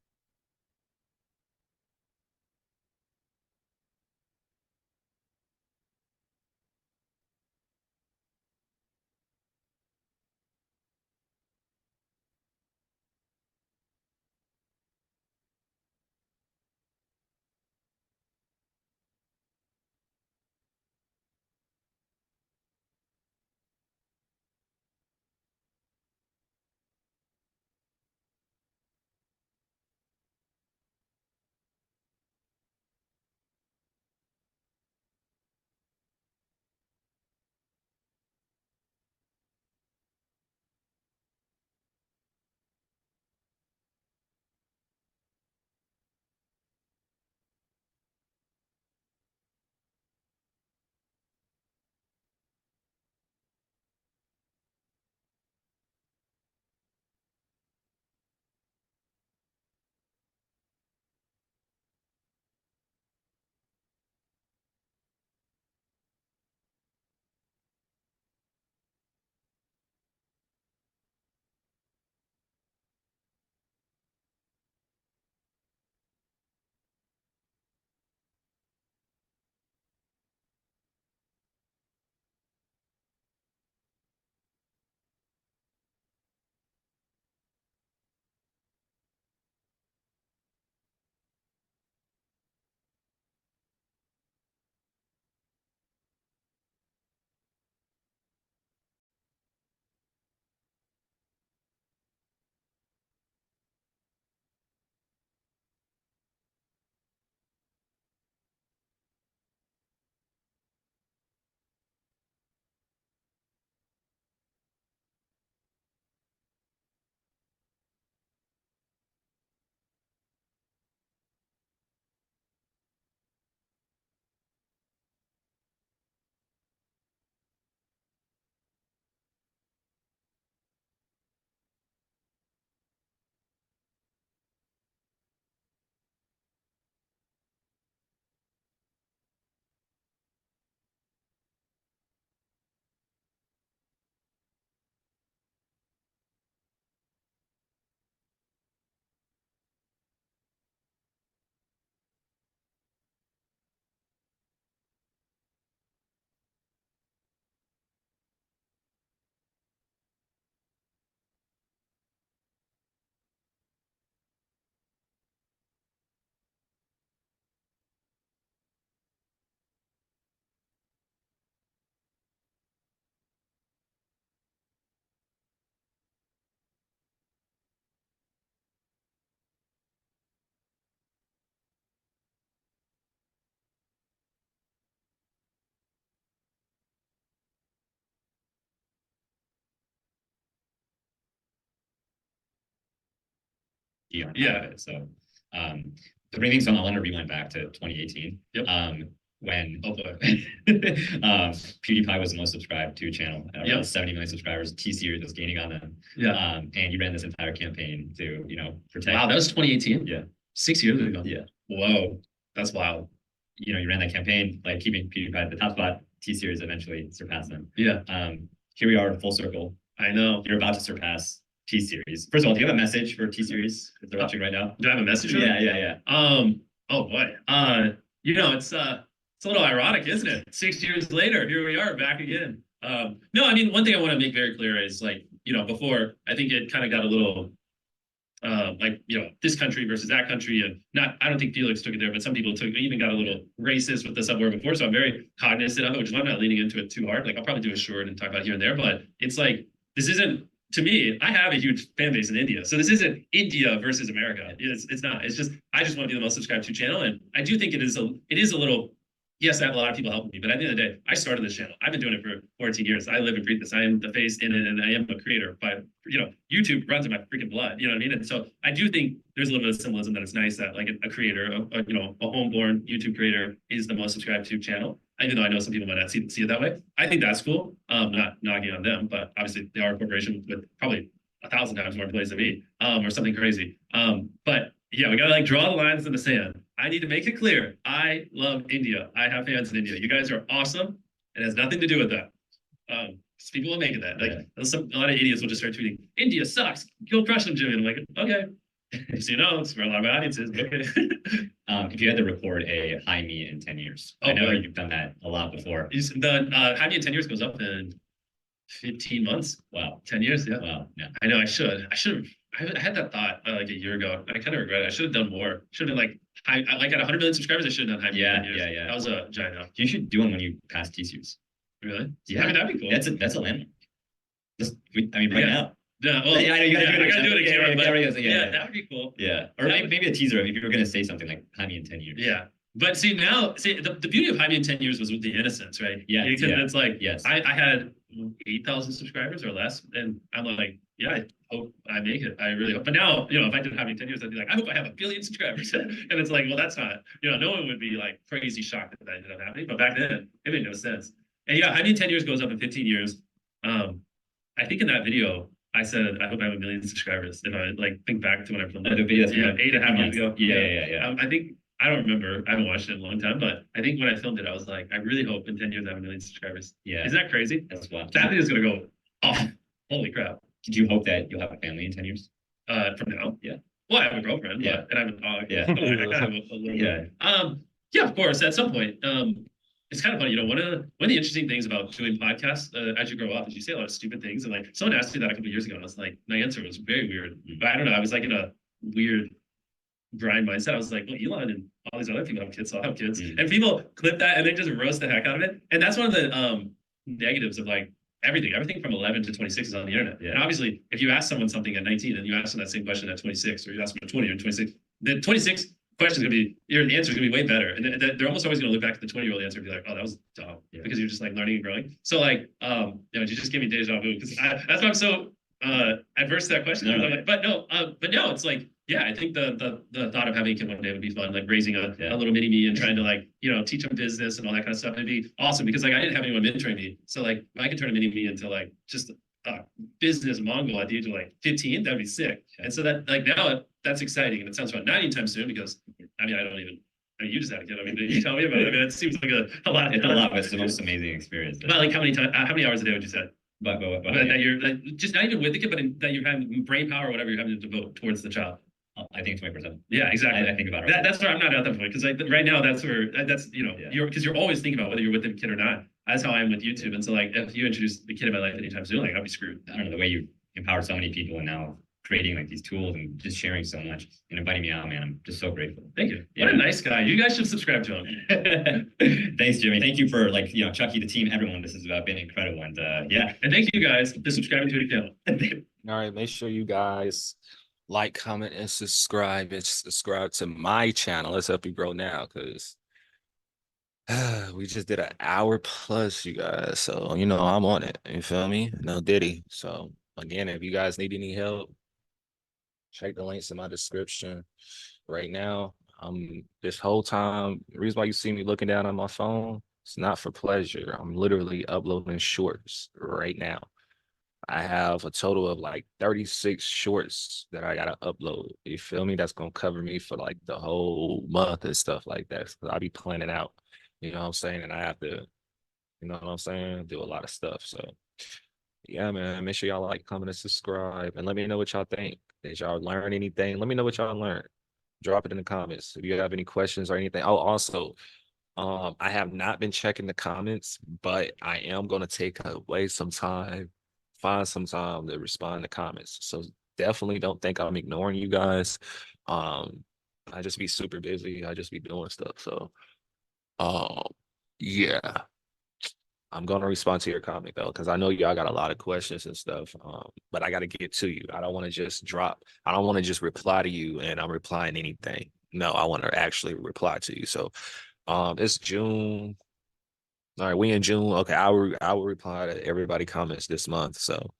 on top Yeah. of it. So the bring things on, I want to rewind back to 2018. Yep. When Oh boy. PewDiePie was the most subscribed to channel at around Yep. 70 million subscribers. T-Series was gaining on them. Yeah. And you ran this entire campaign to, you know, protect. Wow, that was 2018. Yeah. 6 years ago. Yeah. Whoa, that's wild. You know, you ran that campaign, like keeping PewDiePie at the top spot. T-Series eventually surpassed them. Yeah. Here we are, full circle. I know. You're about to surpass T-Series. First of all, do you have a message for T-Series if they're watching right now? Do I have a message? Yeah. Oh boy. You know, it's a little ironic, isn't it? 6 years later, here we are back again. No, I mean, one thing I want to make very clear is like, you know, before I think it kind of got a little like, you know, this country versus that country, and not, I don't think Felix took it there, but some people even got a little racist with the subword before. So I'm very cognizant of it, which is why I'm not leaning into it too hard. Like I'll probably do a short and talk about it here and there, but it's like, this isn't, to me, I have a huge fan base in India. So this isn't India versus America. It's not, it's just, I just want to be the most subscribed to channel. And I do think it is a little, yes, I have a lot of people helping me, but at the end of the day, I started this channel. I've been doing it for 14 years. I live and breathe this. I am the face in it, and I am a creator. But you know, YouTube runs in my freaking blood. You know what I mean? And so I do think there's a little bit of symbolism that it's nice that like a creator, you know, a homeborn YouTube creator is the most subscribed to channel. Even though I know some people might not see it that way. I think that's cool. Not knocking on them, but obviously they are a corporation with probably 1,000 times more employees than me, or something crazy. But yeah, we gotta like draw the lines in the sand. I need to make it clear. I love India. I have fans in India. You guys are awesome. It has nothing to do with that. People will make it that. Like a lot of idiots will just start tweeting, India sucks. Go crush them, Jimmy. And I'm like, okay. So you know, it's where a lot of my audience is. Okay. If you had to record a high me in 10 years, I know you've done that a lot before. The high me in 10 years goes up in 15 months. Wow. 10 years. Yeah. Wow. Yeah. I know. I should have. I had that thought like a year ago. I kind of regret it. I should have done more. Should have been like, I like at 100 million subscribers. I should have done high. Yeah. That was a giant help. You should do one when you pass T-Series. Really? Yeah. I mean, that'd be cool. That's a landmark. Right now. Yeah. Well, I know you gotta do it again. Yeah, that would be cool. Yeah. Or maybe a teaser if you were gonna say something like Jaime in 10 years. Yeah. But see the beauty of Jaime in 10 years was with the innocence, right? Yeah. Because it's like, yes. I had 8,000 subscribers or less, and I'm like, yeah, I hope I make it. I really hope. But now, you know, if I did Jaime in 10 years, I'd be like, I hope I have 1 billion subscribers. And it's like, well, that's not, you know, no one would be like crazy shocked that ended up happening. But back then, it made no sense. And yeah, Jaime in 10 years goes up in 15 years. I think in that video, I said, I hope I have 1 million subscribers. If I like think back to when I filmed it. The video, yeah, 8.5 years ago. Yeah. I think, I don't remember. I haven't watched it in a long time, but I think when I filmed it, I was like, I really hope in 10 years I have 1 million subscribers. Yeah. Isn't that crazy? That's wild. That video is going to go off. Holy crap. Do you hope that you'll have a family in 10 years? From now? Yeah. Well, I have a girlfriend. Yeah. And I have a dog. Yeah. I kind of have a little bit. Yeah, of course. At some point. It's kind of funny, you know, one of the interesting things about doing podcasts as you grow up is you say a lot of stupid things. And like someone asked me that a couple of years ago, and I was like, my answer was very weird. But I don't know, I was like in a weird grind mindset. I was like, well, Elon and all these other people have kids, so I'll have kids. And people clip that and they just roast the heck out of it. And that's one of the negatives of like everything from 11 to 26 is on the internet. Yeah. And obviously, if you ask someone something at 19 and you ask them that same question at 26, or you ask them at 20 or 26, the 26 question is going to be, your answer is going to be way better. And they're almost always going to look back at the 20-year-old answer and be like, oh, that was dumb. Yeah. Because you're just like learning and growing. So like, you know, you just give me deja vu because that's why I'm so adverse to that question. No. Like, but no, it's like, yeah, I think the thought of having a kid one day would be fun, like raising a little mini me and trying to like, you know, teach them business and all that kind of stuff. It'd be awesome because like I didn't have anyone mentoring me. So like I could turn a mini me into like just business Mongol at the age of like 15, that'd be sick. Yeah. And so that like now that's exciting and it sounds fun. Not anytime soon because I mean you just had a kid. I mean, you tell me about it. I mean, it seems like a lot. It's a lot, but it's the most amazing experience. But like how many hours a day would you say? But that you're like, just not even with the kid, but that you're having brain power or whatever you're having to devote towards the child. I think 20%. Yeah, exactly. I think about it. That's where I'm not at that point because like right now that's where you know you're always thinking about whether you're with the kid or not. That's how I am with YouTube. And so like if you introduce the kid in my life anytime soon, like I'll be screwed. I don't know the way you empower so many people and now creating like these tools and just sharing so much and inviting me out, man. I'm just so grateful. Thank you. Yeah. What a nice guy. You guys should subscribe to him. Thanks, Jimmy. Thank you for like, you know, Chucky, the team, everyone. This is about being incredible. And and thank you guys for subscribing to the channel. All right, make sure you guys like, comment, and subscribe. And subscribe to my channel. Let's help you grow now, because we just did an hour plus, you guys. So you know I'm on it. You feel me? No Diddy. So again, if you guys need any help, Check the links in my description right now. This whole time, the reason why you see me looking down on my phone, it's not for pleasure. I'm literally uploading shorts right now. I have a total of like 36 shorts that I gotta upload. You feel me? That's gonna cover me for like the whole month and stuff like that. So I'll be planning out, you know what I'm saying? And I have to, you know what I'm saying, do a lot of stuff. So yeah, man, make sure y'all like, comment, and subscribe, and let me know what y'all think. Did y'all learn anything? Let me know what y'all learned. Drop it in the comments if you have any questions or anything. Oh, also, I have not been checking the comments, but I am gonna take away some time, find some time to respond to comments. So definitely don't think I'm ignoring you guys. Um, I just be super busy. I just be doing stuff. So, um, yeah. I'm gonna respond to your comment though, because I know y'all got a lot of questions and stuff. But I gotta get to you. I don't want to just drop. I don't want to just reply to you and I'm replying anything. No, I want to actually reply to you. So, it's June. All right, we in June. Okay, I will reply to everybody comments this month. So,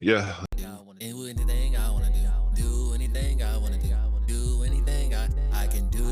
yeah. Do anything I wanna do. Do anything I wanna do.